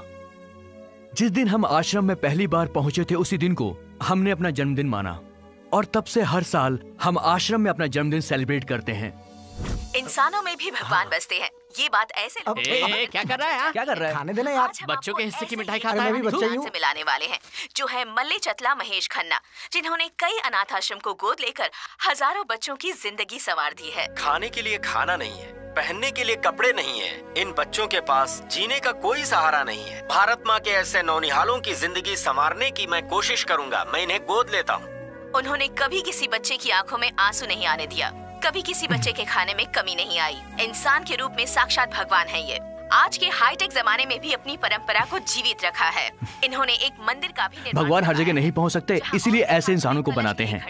जिस दिन हम आश्रम में पहली बार पहुंचे थे उसी दिन को हमने अपना जन्मदिन माना और तब से हर साल हम आश्रम में अपना जन्मदिन सेलिब्रेट करते हैं। इंसानों में भी भगवान बसते हैं, ये बात ऐसे क्या कर रहा है? क्या कर रहा है? खाने देना यार। बच्चों के हिस्से की मिठाई खाता है। मैं भी बच्चा ही हूँ। से मिलाने वाले हैं जो है मल्ली चतला महेश खन्ना, जिन्होंने कई अनाथ आश्रम को गोद लेकर हजारों बच्चों की जिंदगी संवार दी है। खाने के लिए खाना नहीं है, पहनने के लिए कपड़े नहीं है, इन बच्चों के पास जीने का कोई सहारा नहीं है। भारत माँ के ऐसे नौनिहालों की जिंदगी संवारने की मैं कोशिश करूँगा। मैं इन्हें गोद लेता हूँ। उन्होंने कभी किसी बच्चे की आंखों में आंसू नहीं आने दिया, कभी किसी बच्चे के खाने में कमी नहीं आई। इंसान के रूप में साक्षात भगवान है ये। आज के हाईटेक जमाने में भी अपनी परंपरा को जीवित रखा है। इन्होंने एक मंदिर का भी निर्माण भगवान हर जगह नहीं पहुंच सकते, इसीलिए ऐसे इंसानों को बनाते हैं।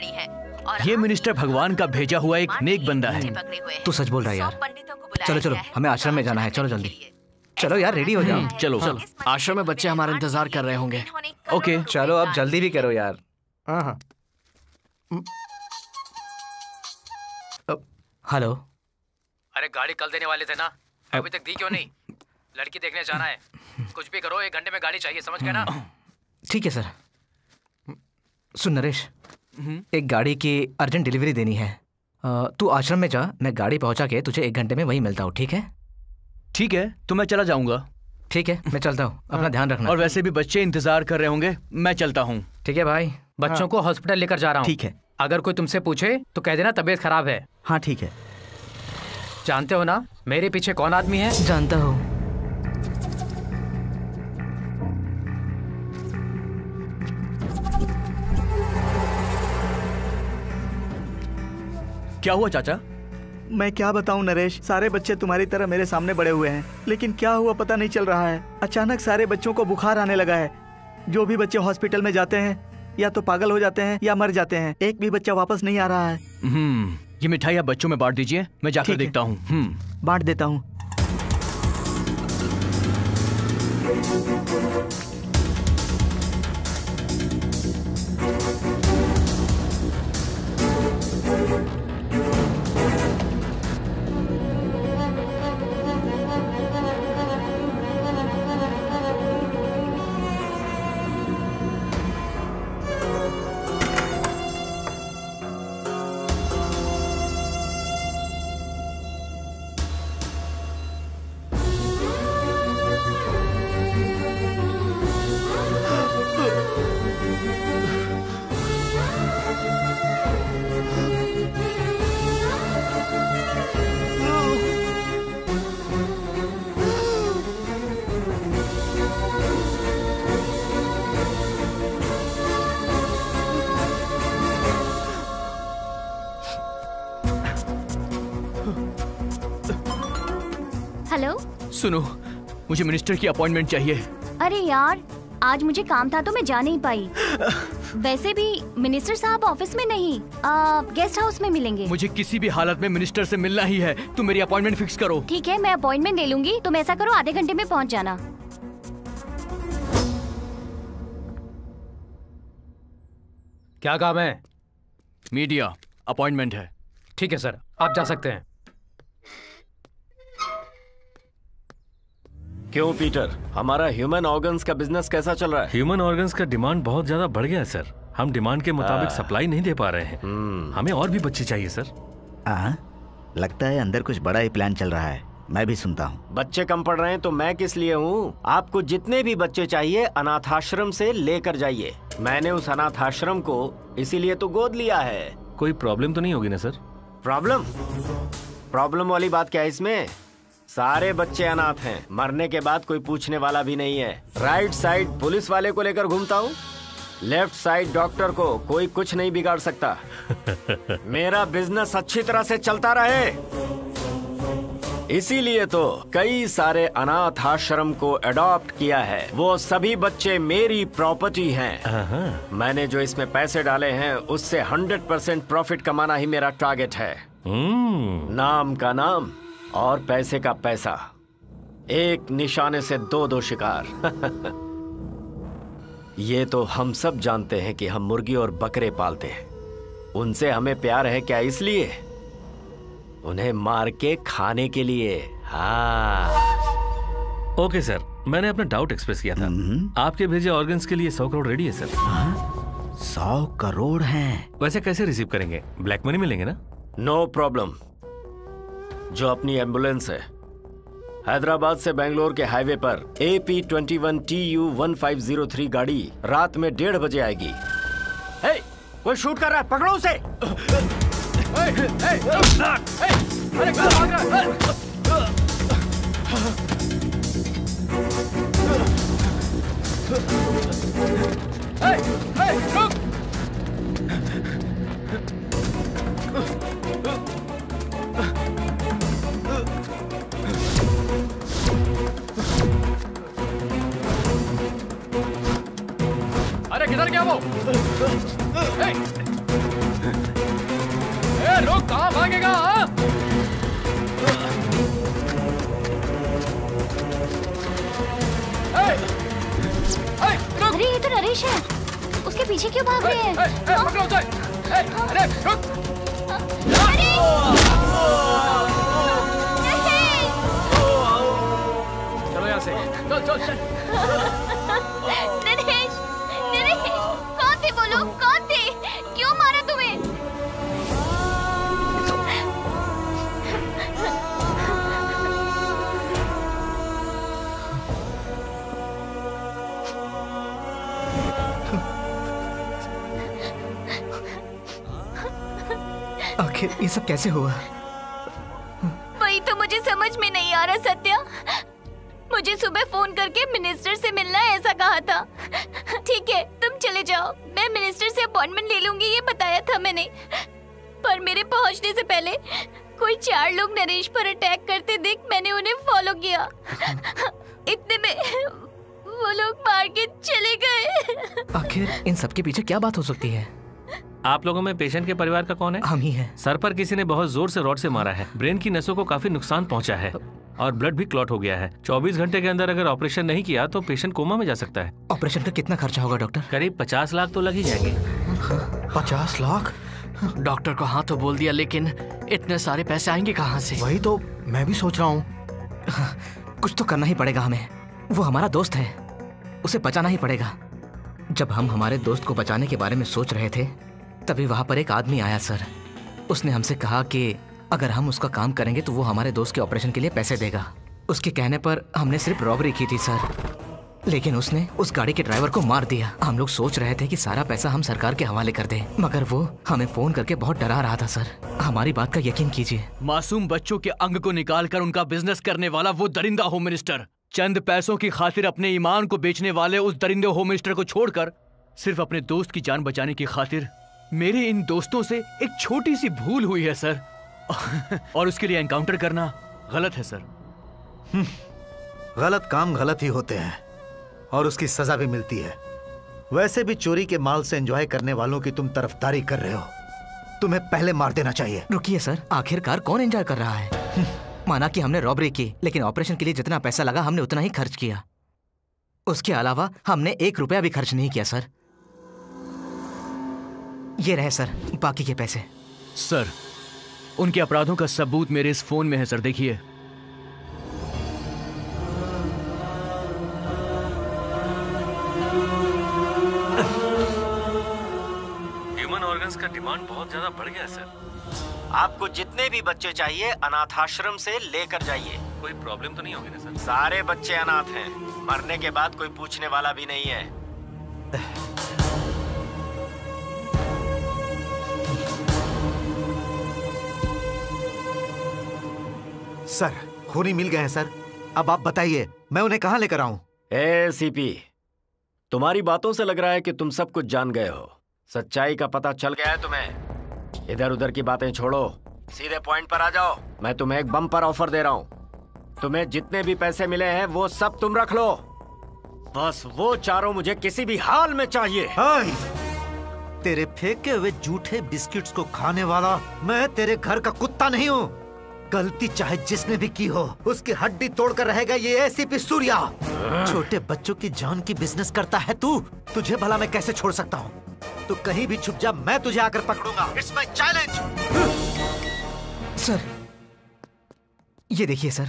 ये मिनिस्टर भगवान का भेजा हुआ एक नेक बंदा है। तू सच बोल रहा है यार। चलो चलो, हमें आश्रम में जाना है। चलो जल्दी चलो यार, रेडी हो जाओ। चलो चलो, आश्रम में बच्चे हमारा इंतजार कर रहे होंगे। ओके चलो, अब जल्दी भी करो यार। हाँ। हेलो। अरे गाड़ी कल देने वाले थे ना, अभी तक दी क्यों नहीं? लड़की देखने जाना है, कुछ भी करो, 1 घंटे में गाड़ी चाहिए, समझ गए ना? ठीक है सर। सुन नरेश, एक गाड़ी की अर्जेंट डिलीवरी देनी है। तू आश्रम में जा, मैं गाड़ी पहुंचा के तुझे 1 घंटे में वहीं मिलता हूँ, ठीक है? ठीक है, तो मैं चला जाऊंगा। ठीक है, मैं चलता हूँ, अपना ध्यान रखना। और वैसे भी बच्चे इंतजार कर रहे होंगे, मैं चलता हूँ। ठीक है भाई। बच्चों को हॉस्पिटल लेकर जा रहा हूँ। ठीक है। अगर कोई तुमसे पूछे तो कह देना तबीयत खराब है। हाँ ठीक है। जानते हो ना मेरे पीछे कौन आदमी है? जानता हूँ। क्या हुआ चाचा? मैं क्या बताऊं नरेश, सारे बच्चे तुम्हारी तरह मेरे सामने बड़े हुए हैं, लेकिन क्या हुआ पता नहीं चल रहा है। अचानक सारे बच्चों को बुखार आने लगा है। जो भी बच्चे हॉस्पिटल में जाते हैं या तो पागल हो जाते हैं या मर जाते हैं। एक भी बच्चा वापस नहीं आ रहा है। ये मिठाई आप बच्चों में बांट दीजिए, मैं जाकर देखता हूँ। बांट देता हूँ। हेलो। सुनो, मुझे मिनिस्टर की अपॉइंटमेंट चाहिए। अरे यार, आज मुझे काम था तो मैं जा नहीं पाई। वैसे भी मिनिस्टर साहब ऑफिस में नहीं, गेस्ट हाउस में मिलेंगे। मुझे किसी भी हालत में मिनिस्टर से मिलना ही है। तुम मेरी अपॉइंटमेंट फिक्स करो। ठीक है, मैं अपॉइंटमेंट ले लूंगी। तुम ऐसा करो, आधे घंटे में पहुंच जाना। क्या काम है? मीडिया अपॉइंटमेंट है। ठीक है सर, आप जा सकते हैं। क्यों पीटर, हमारा ह्यूमन ऑर्गन्स का बिजनेस कैसा चल रहा है? ह्यूमन ऑर्गन्स का डिमांड बहुत ज्यादा बढ़ गया है सर। हम डिमांड के मुताबिक सप्लाई नहीं दे पा रहे हैं। हमें और भी बच्चे चाहिए सर। लगता है अंदर कुछ बड़ा ही प्लान चल रहा है। मैं भी सुनता हूँ। बच्चे कम पड़ रहे हैं तो मैं किस लिए हूँ? आपको जितने भी बच्चे चाहिए अनाथाश्रम से लेकर जाइए। मैंने उस अनाथाश्रम को इसीलिए तो गोद लिया है। कोई प्रॉब्लम तो नहीं होगी ना सर? प्रॉब्लम वाली बात क्या है इसमें? सारे बच्चे अनाथ हैं, मरने के बाद कोई पूछने वाला भी नहीं है। राइट साइड पुलिस वाले को लेकर घूमता हूँ, लेफ्ट साइड डॉक्टर को कोई कुछ नहीं बिगाड़ सकता। मेरा बिजनेस अच्छी तरह से चलता रहे, इसीलिए तो कई सारे अनाथ आश्रम को अडॉप्ट किया है। वो सभी बच्चे मेरी प्रॉपर्टी हैं। मैंने जो इसमें पैसे डाले हैं उससे 100% प्रॉफिट कमाना ही मेरा टारगेट है। नाम का नाम और पैसे का पैसा, एक निशाने से दो दो शिकार। ये तो हम सब जानते हैं कि हम मुर्गी और बकरे पालते हैं, उनसे हमें प्यार है क्या इसलिए? उन्हें मार के खाने के लिए। हाँ। ओके सर, मैंने अपना डाउट एक्सप्रेस किया था। आपके भेजे ऑर्गन्स के लिए 100 करोड़ रेडी है सर। 100 करोड़ हैं? वैसे कैसे रिसीव करेंगे? ब्लैक मनी मिलेंगे ना? No problem. जो अपनी एम्बुलेंस है, हैदराबाद से बेंगलोर के हाईवे पर AP21 TU 1503 गाड़ी रात में 1:30 बजे आएगी। हे, कोई शूट कर रहा है, पकड़ो उसे। अरे कहाँ भाग रहा है? रुक! अरे किधर गया वो? रुक, कहाँ भागेगा? अरे ये तो नरेश है, उसके पीछे क्यों भाग रहे हैं? पकड़ो उसे! अरे रुक! चलो यहाँ से, चल। नरेश, कौन थे वो लोग? कौन थे? क्यों मारा तुम्हें? आखिर ये सब कैसे हुआ? वही तो मुझे समझ में नहीं आ रहा सत्या। मुझे सुबह फोन करके मिनिस्टर से मिलना है ऐसा कहा था। ठीक है, तुम चले जाओ, मैं मिनिस्टर से अपॉइंटमेंट ले लूंगी, ये बताया था मैंने। पर मेरे पहुंचने से पहले कोई 4 लोग नरेश पर अटैक करते देख मैंने उन्हें फॉलो किया। इतने में वो लोग मार के चले गए। आखिर इन सब के पीछे क्या बात हो सकती है? आप लोगों में पेशेंट के परिवार का कौन है? हम ही हैं। सर पर किसी ने बहुत जोर से रॉड से मारा है, ब्रेन की नसों को काफी नुकसान पहुंचा है और ब्लड भी क्लॉट हो गया है। 24 घंटे के अंदर अगर ऑपरेशन नहीं किया तो पेशेंट कोमा में जा सकता है। ऑपरेशन का कितना खर्चा होगा डॉक्टर? करीब 50 लाख तो लग ही जाएंगे। 50 लाख? डॉक्टर को हाँ तो बोल दिया, लेकिन इतने सारे पैसे आएंगे कहाँ से? वही तो मैं भी सोच रहा हूँ। कुछ तो करना ही पड़ेगा हमें। वो हमारा दोस्त है, उसे बचाना ही पड़ेगा। जब हम हमारे दोस्त को बचाने के बारे में सोच रहे थे तभी वहां पर एक आदमी आया सर। उसने हमसे कहा कि अगर हम उसका काम करेंगे तो वो हमारे दोस्त के ऑपरेशन के लिए पैसे देगा। उसके कहने पर हमने सिर्फ रॉबरी की थी सर, लेकिन उसने उस गाड़ी के ड्राइवर को मार दिया। हम लोग सोच रहे थे कि सारा पैसा हम सरकार के हवाले कर दें, मगर वो हमें फोन करके बहुत डरा रहा था सर। हमारी बात का यकीन कीजिए। मासूम बच्चों के अंग को निकाल कर उनका बिजनेस करने वाला वो दरिंदा होम मिनिस्टर, चंद पैसों की खातिर अपने ईमान को बेचने वाले उस दरिंदे होम मिनिस्टर को छोड़कर सिर्फ अपने दोस्त की जान बचाने की खातिर मेरे इन दोस्तों से एक छोटी सी भूल हुई है सर। और उसके लिए एनकाउंटर करना गलत है सर। गलत काम गलत ही होते हैं और उसकी सजा भी मिलती है। वैसे भी चोरी के माल से एंजॉय करने वालों की तुम तरफदारी कर रहे हो, तुम्हें पहले मार देना चाहिए। रुकिए सर, आखिरकार कौन एंजॉय कर रहा है? माना कि हमने रॉबरी की, लेकिन ऑपरेशन के लिए जितना पैसा लगा हमने उतना ही खर्च किया। उसके अलावा हमने 1 रुपया भी खर्च नहीं किया सर। ये रहे सर बाकी के पैसे। सर, उनके अपराधों का सबूत मेरे इस फोन में है सर, देखिए। ह्यूमन ऑर्गन्स का डिमांड बहुत ज्यादा बढ़ गया सर। आपको जितने भी बच्चे चाहिए अनाथाश्रम से लेकर जाइए। कोई प्रॉब्लम तो नहीं होगी ना सर? सारे बच्चे अनाथ हैं, मरने के बाद कोई पूछने वाला भी नहीं है। सर, खूनी मिल गए हैं सर। अब आप बताइए मैं उन्हें कहां लेकर आऊं? सीपी, तुम्हारी बातों से लग रहा है कि तुम सब कुछ जान गए हो। सच्चाई का पता चल गया है तुम्हें। इधर उधर की बातें छोड़ो, सीधे पॉइंट पर आ जाओ। मैं तुम्हें एक बम्पर ऑफर दे रहा हूँ। तुम्हें जितने भी पैसे मिले हैं वो सब तुम रख लो, बस वो चारों मुझे किसी भी हाल में चाहिए। तेरे फेंके हुए जूठे बिस्किट्स को खाने वाला मैं तेरे घर का कुत्ता नहीं हूँ। गलती चाहे जिसने भी की हो, उसकी हड्डी तोड़कर रहेगा ये एसीपी सूर्या। छोटे बच्चों की जान की बिजनेस करता है तू। तुझे भला मैं कैसे छोड़ सकता हूँ? तू कहीं भी छुप जा, मैं तुझे आकर पकड़ूंगा। It's my challenge. सर, ये देखिए सर।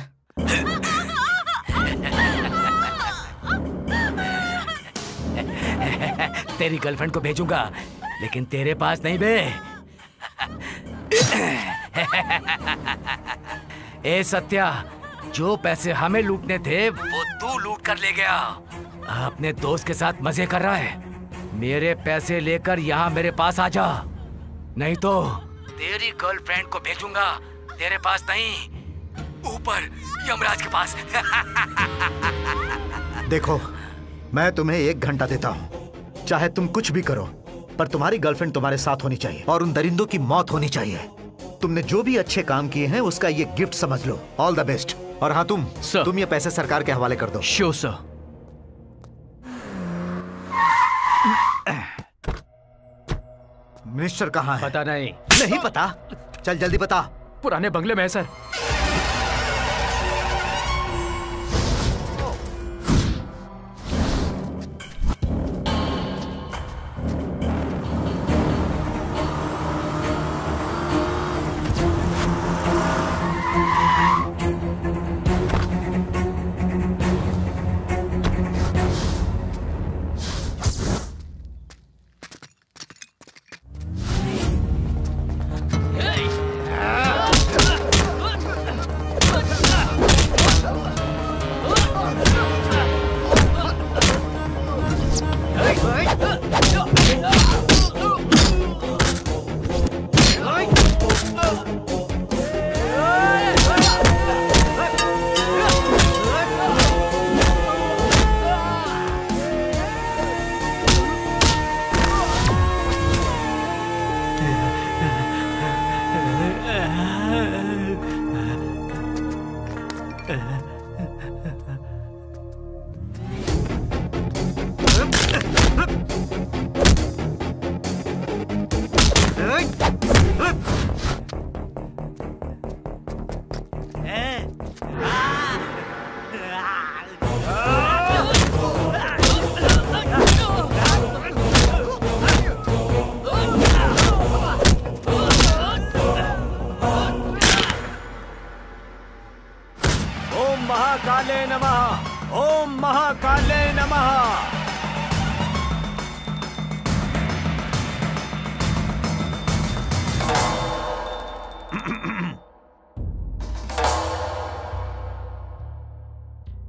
तेरी गर्लफ्रेंड को भेजूंगा, लेकिन तेरे पास नहीं बे। ए सत्या, जो पैसे हमें लूटने थे वो तू लूट कर ले गया। अपने दोस्त के साथ मजे कर रहा है। मेरे पैसे लेकर यहाँ मेरे पास आ जा, नहीं तो तेरी गर्लफ्रेंड को भेजूंगा तेरे पास नहीं, ऊपर यमराज के पास। देखो, मैं तुम्हें 1 घंटा देता हूँ, चाहे तुम कुछ भी करो, पर तुम्हारी गर्लफ्रेंड तुम्हारे साथ होनी चाहिए और उन दरिंदों की मौत होनी चाहिए। तुमने जो भी अच्छे काम किए हैं उसका ये गिफ्ट समझ लो। All the best. और हाँ, तुम ये पैसे सरकार के हवाले कर दो। Sure sir. मिनिस्टर कहाँ है? पता नहीं। नहीं पता? चल जल्दी बता। पुराने बंगले में है सर।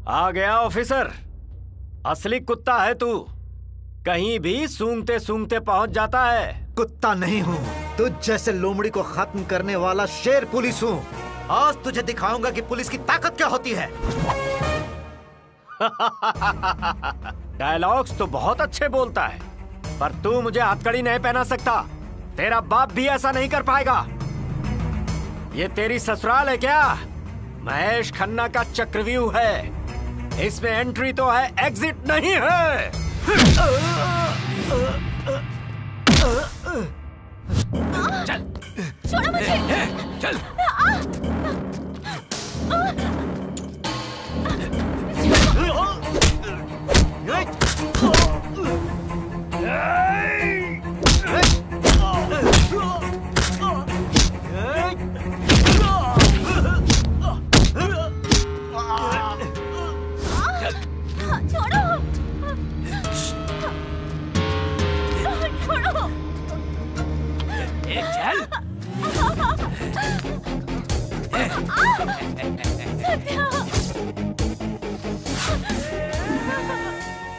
आ गया ऑफिसर। असली कुत्ता है तू, कहीं भी सूंघते सूंघते पहुंच जाता है। कुत्ता नहीं हूँ, तुझ जैसे लोमड़ी को खत्म करने वाला शेर पुलिस हूँ। आज तुझे दिखाऊंगा कि पुलिस की ताकत क्या होती है। डायलॉग्स तो बहुत अच्छे बोलता है, पर तू मुझे हथकड़ी नहीं पहना सकता। तेरा बाप भी ऐसा नहीं कर पाएगा। ये तेरी ससुराल है क्या? महेश खन्ना का चक्रव्यूह है, इसमें एंट्री तो है, एग्जिट नहीं है। चल छोड़ो मुझे। चल।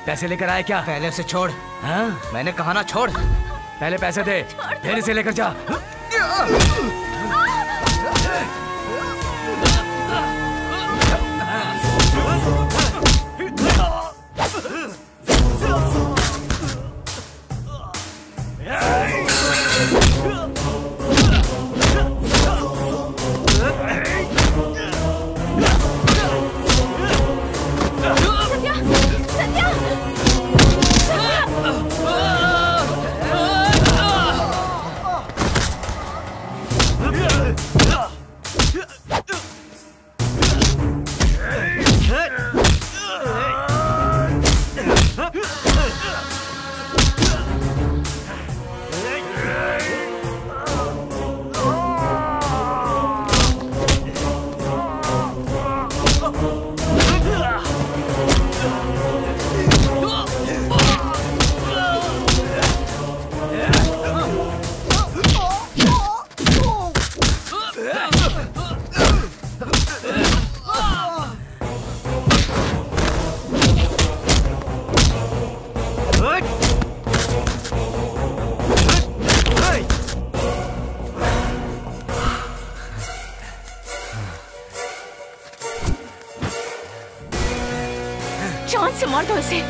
पैसे लेकर आए क्या? पहले से छोड़। हाँ? मैंने कहा ना छोड़। पहले पैसे दे, फिर इसे लेकर जा। जान से मार दो इसे।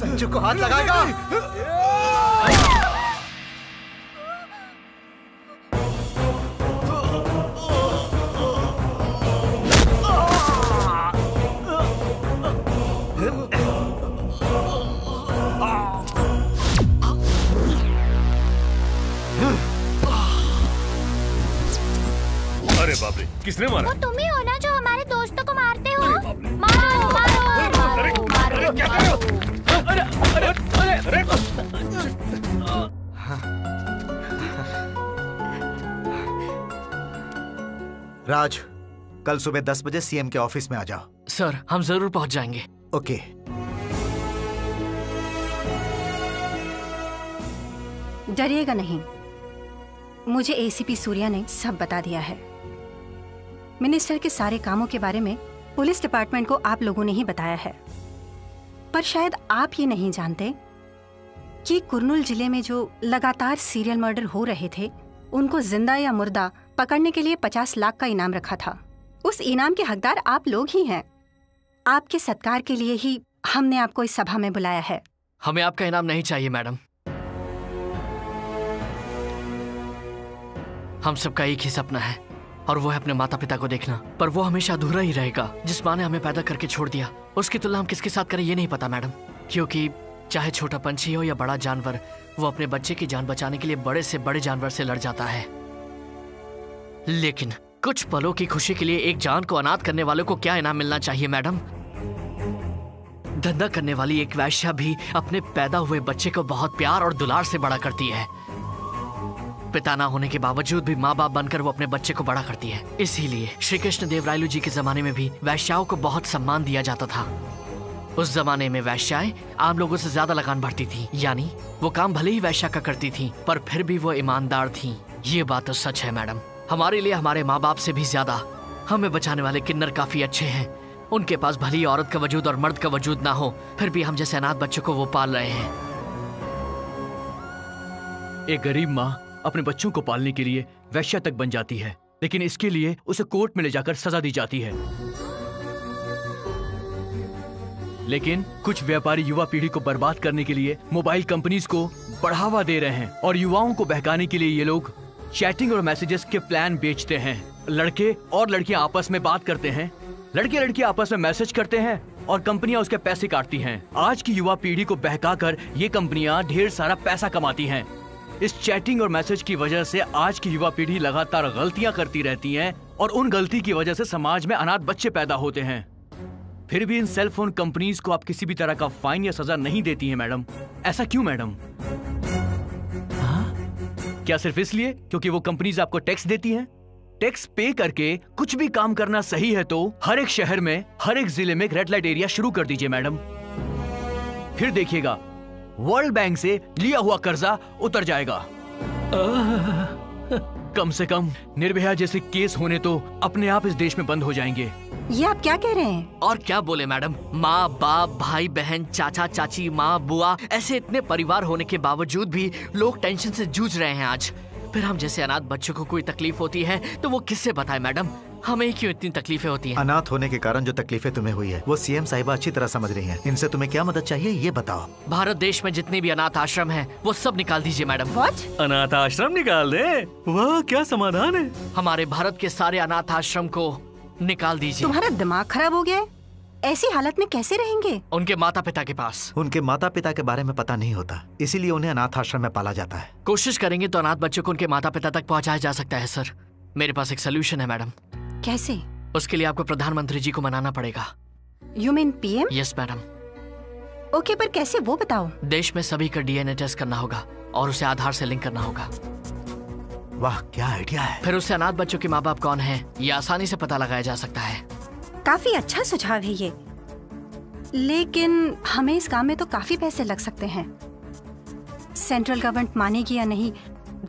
संजू को हाथ लगाएगा। अरे बाप रे, किसने मारा? वो तुम ही हो ना जो हमारे दोस्तों को मारते हो? मारो मारो मारो मारो। क्या कर रहे हो? अरे अरे अरे राज, कल सुबह 10 बजे सीएम के ऑफिस में आ जाओ। सर, हम जरूर पहुंच जाएंगे। ओके। डरिएगा नहीं, मुझे एसीपी सूर्या ने सब बता दिया है। मिनिस्टर के सारे कामों के बारे में पुलिस डिपार्टमेंट को आप लोगों ने ही बताया है। पर शायद आप ये नहीं जानते कि कुर्नूल जिले में जो लगातार सीरियल मर्डर हो रहे थे, उनको जिंदा या मुर्दा पकड़ने के लिए 50 लाख का इनाम रखा था। उस इनाम के हकदार आप लोग ही हैं। आपके सत्कार के लिए ही हमने आपको इस सभा में बुलाया है। हमें आपका इनाम नहीं चाहिए मैडम। हम सबका एक ही सपना है और वो है अपने माता पिता को देखना, पर वो हमेशा अधूरा ही रहेगा। जिस माँ ने हमें पैदा करके छोड़ दिया, उसकी तुलना हम किसके साथ करें ये नहीं पता मैडम। क्योंकि चाहे छोटा पंछी हो या बड़ा जानवर, वो अपने बच्चे की जान बचाने के लिए बड़े से बड़े जानवर से लड़ जाता है। लेकिन कुछ पलों की खुशी के लिए एक जान को अनाथ करने वालों को क्या इनाम मिलना चाहिए मैडम? धंधा करने वाली एक वैश्या भी अपने पैदा हुए बच्चे को बहुत प्यार और दुलार से बड़ा करती है। पिता ना होने के बावजूद भी माँ बाप बनकर वो अपने बच्चे को बड़ा करती है। इसीलिए श्री कृष्ण देवरायलु जी के जमाने में भी वैश्याओं को बहुत सम्मान दिया जाता था। उस जमाने में वैश्याएं आम लोगों से ज्यादा लगान भरती थी, यानी वो काम भले ही वैश्या का करती थी, पर फिर भी वो ईमानदार थी। ये बात तो सच है मैडम। हमारे लिए हमारे माँ बाप से भी ज्यादा हमें बचाने वाले किन्नर काफी अच्छे हैं। उनके पास भली औरत का वजूद और मर्द का वजूद ना हो, फिर भी हम जैसे अनाथ बच्चों को वो पाल रहे हैं। एक गरीब माँ अपने बच्चों को पालने के लिए वैश्या तक बन जाती है, लेकिन इसके लिए उसे कोर्ट में ले जाकर सजा दी जाती है। लेकिन कुछ व्यापारी युवा पीढ़ी को बर्बाद करने के लिए मोबाइल कंपनीज को बढ़ावा दे रहे हैं और युवाओं को बहकाने के लिए ये लोग चैटिंग और मैसेजेस के प्लान बेचते हैं। लड़के और लड़कियां आपस में बात करते हैं, लड़के लड़कियां आपस में मैसेज करते हैं और कंपनियां उसके पैसे काटती हैं। आज की युवा पीढ़ी को बहकाकर ये कंपनियां ढेर सारा पैसा कमाती हैं। इस चैटिंग और मैसेज की वजह से आज की युवा पीढ़ी लगातार गलतियां करती रहती है और उन गलती की वजह से समाज में अनाथ बच्चे पैदा होते हैं। फिर भी इन सेल फोन कंपनीज को आप किसी भी तरह का फाइन या सजा नहीं देती हैं मैडम। ऐसा क्यों मैडम? क्या सिर्फ इसलिए क्योंकि वो कंपनीज आपको टैक्स देती हैं? टैक्स पे करके कुछ भी काम करना सही है तो हर एक शहर में, हर एक जिले में एक रेड लाइट एरिया शुरू कर दीजिए मैडम। फिर देखिएगा वर्ल्ड बैंक से लिया हुआ कर्जा उतर जाएगा। कम से कम निर्भया जैसे केस होने तो अपने आप इस देश में बंद हो जाएंगे। ये आप क्या कह रहे हैं? और क्या बोले मैडम, माँ बाप, भाई बहन, चाचा चाची, माँ बुआ, ऐसे इतने परिवार होने के बावजूद भी लोग टेंशन से जूझ रहे हैं आज। फिर हम जैसे अनाथ बच्चों को कोई तकलीफ होती है तो वो किससे बताए मैडम? हमें क्यों इतनी तकलीफें होती हैं? अनाथ होने के कारण जो तकलीफें तुम्हें हुई है वो सीएम साहिबा अच्छी तरह समझ रही हैं। इनसे तुम्हें क्या मदद चाहिए ये बताओ। भारत देश में जितने भी अनाथ आश्रम हैं वो सब निकाल दीजिए मैडम। अनाथ आश्रम निकाल दे? वाह क्या समाधान है। हमारे भारत के सारे अनाथ आश्रम को निकाल दीजिए। तुम्हारा दिमाग खराब हो गया है? ऐसी हालत में कैसे रहेंगे? उनके माता पिता के पास। उनके माता पिता के बारे में पता नहीं होता, इसीलिए उन्हें अनाथ आश्रम में पाला जाता है। कोशिश करेंगे तो अनाथ बच्चों को उनके माता पिता तक पहुंचाया जा सकता है सर। मेरे पास एक सोल्यूशन है मैडम। कैसे? उसके लिए आपको प्रधानमंत्री जी को मनाना पड़ेगा। You mean PM? Yes madam. Okay, पर कैसे वो बताओ। देश में सभी का डीएनए टेस्ट करना होगा और उसे आधार से लिंक करना होगा। वाह क्या आइडिया है। फिर उससे अनाथ बच्चों के माँ बाप कौन है ये आसानी से पता लगाया जा सकता है। काफी अच्छा सुझाव है ये, लेकिन हमें इस काम में तो काफी पैसे लग सकते हैं। सेंट्रल गवर्नमेंट मानेगी या नहीं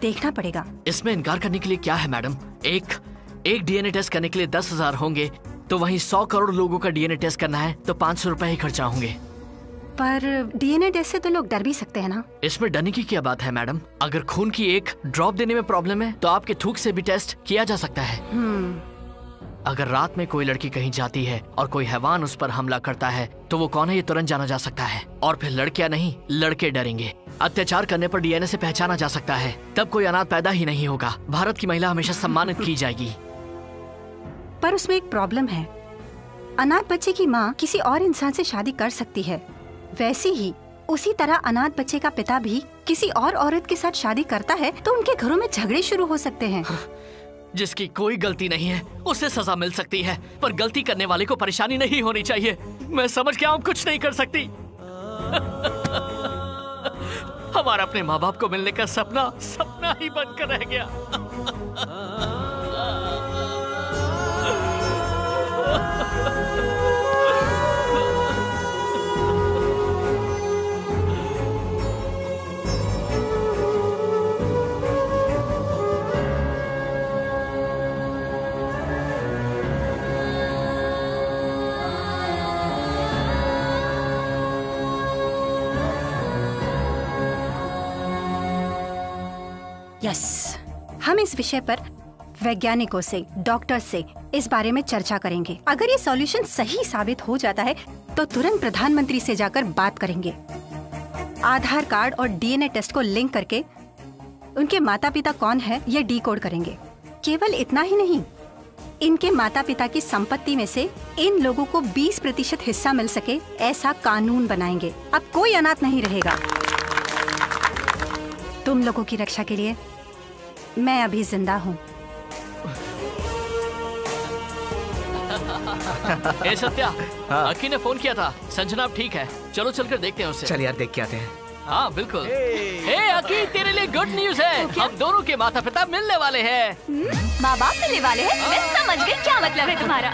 देखना पड़ेगा। इसमें इनकार करने के लिए क्या है मैडम? एक एक डीएनए टेस्ट करने के लिए 10,000 होंगे, तो वहीं 100 करोड़ लोगों का डीएनए टेस्ट करना है तो 500 रुपए ही खर्चा होंगे। पर डीएनए टेस्ट से तो लोग डर भी सकते हैं ना। इसमें डरने की क्या बात है मैडम? अगर खून की एक ड्रॉप देने में प्रॉब्लम है तो आपके थूक से भी टेस्ट किया जा सकता है। अगर रात में कोई लड़की कहीं जाती है और कोई हैवान उस पर हमला करता है तो वो कौन है ये तुरंत जाना जा सकता है। और फिर लड़कियां नहीं, लड़के डरेंगे। अत्याचार करने पर डीएनए से पहचाना जा सकता है, तब कोई अनाथ पैदा ही नहीं होगा। भारत की महिला हमेशा सम्मानित की जाएगी। पर उसमें एक प्रॉब्लम है। अनाथ बच्चे की माँ किसी और इंसान से शादी कर सकती है, वैसे ही उसी तरह अनाथ बच्चे का पिता भी किसी और औरत के साथ शादी करता है तो उनके घरों में झगड़े शुरू हो सकते हैं। जिसकी कोई गलती नहीं है उसे सजा मिल सकती है, पर गलती करने वाले को परेशानी नहीं होनी चाहिए। मैं समझ गया हूँ, कुछ नहीं कर सकती। हमारा अपने माँ बाप को मिलने का सपना सपना ही बनकर रह गया। यस, हम इस विषय पर वैज्ञानिकों से, डॉक्टर से इस बारे में चर्चा करेंगे। अगर ये सॉल्यूशन सही साबित हो जाता है तो तुरंत प्रधानमंत्री से जाकर बात करेंगे। आधार कार्ड और डीएनए टेस्ट को लिंक करके उनके माता पिता कौन है ये डिकोड करेंगे। केवल इतना ही नहीं, इनके माता पिता की संपत्ति में से इन लोगों को 20% हिस्सा मिल सके ऐसा कानून बनाएंगे। अब कोई अनाथ नहीं रहेगा। तुम लोगों की रक्षा के लिए मैं अभी जिंदा हूँ। ए सत्या, अक्की ने फोन किया था। संजना अब ठीक है, चलो चलकर देखते हैं उसे। चल यार, देख के आते हैं। हाँ बिल्कुल। हे अक्की, तेरे लिए गुड न्यूज है। हम दोनों के माता पिता मिलने वाले हैं। माँ बाप मिलने वाले हैं? मैं समझ गई क्या मतलब है तुम्हारा।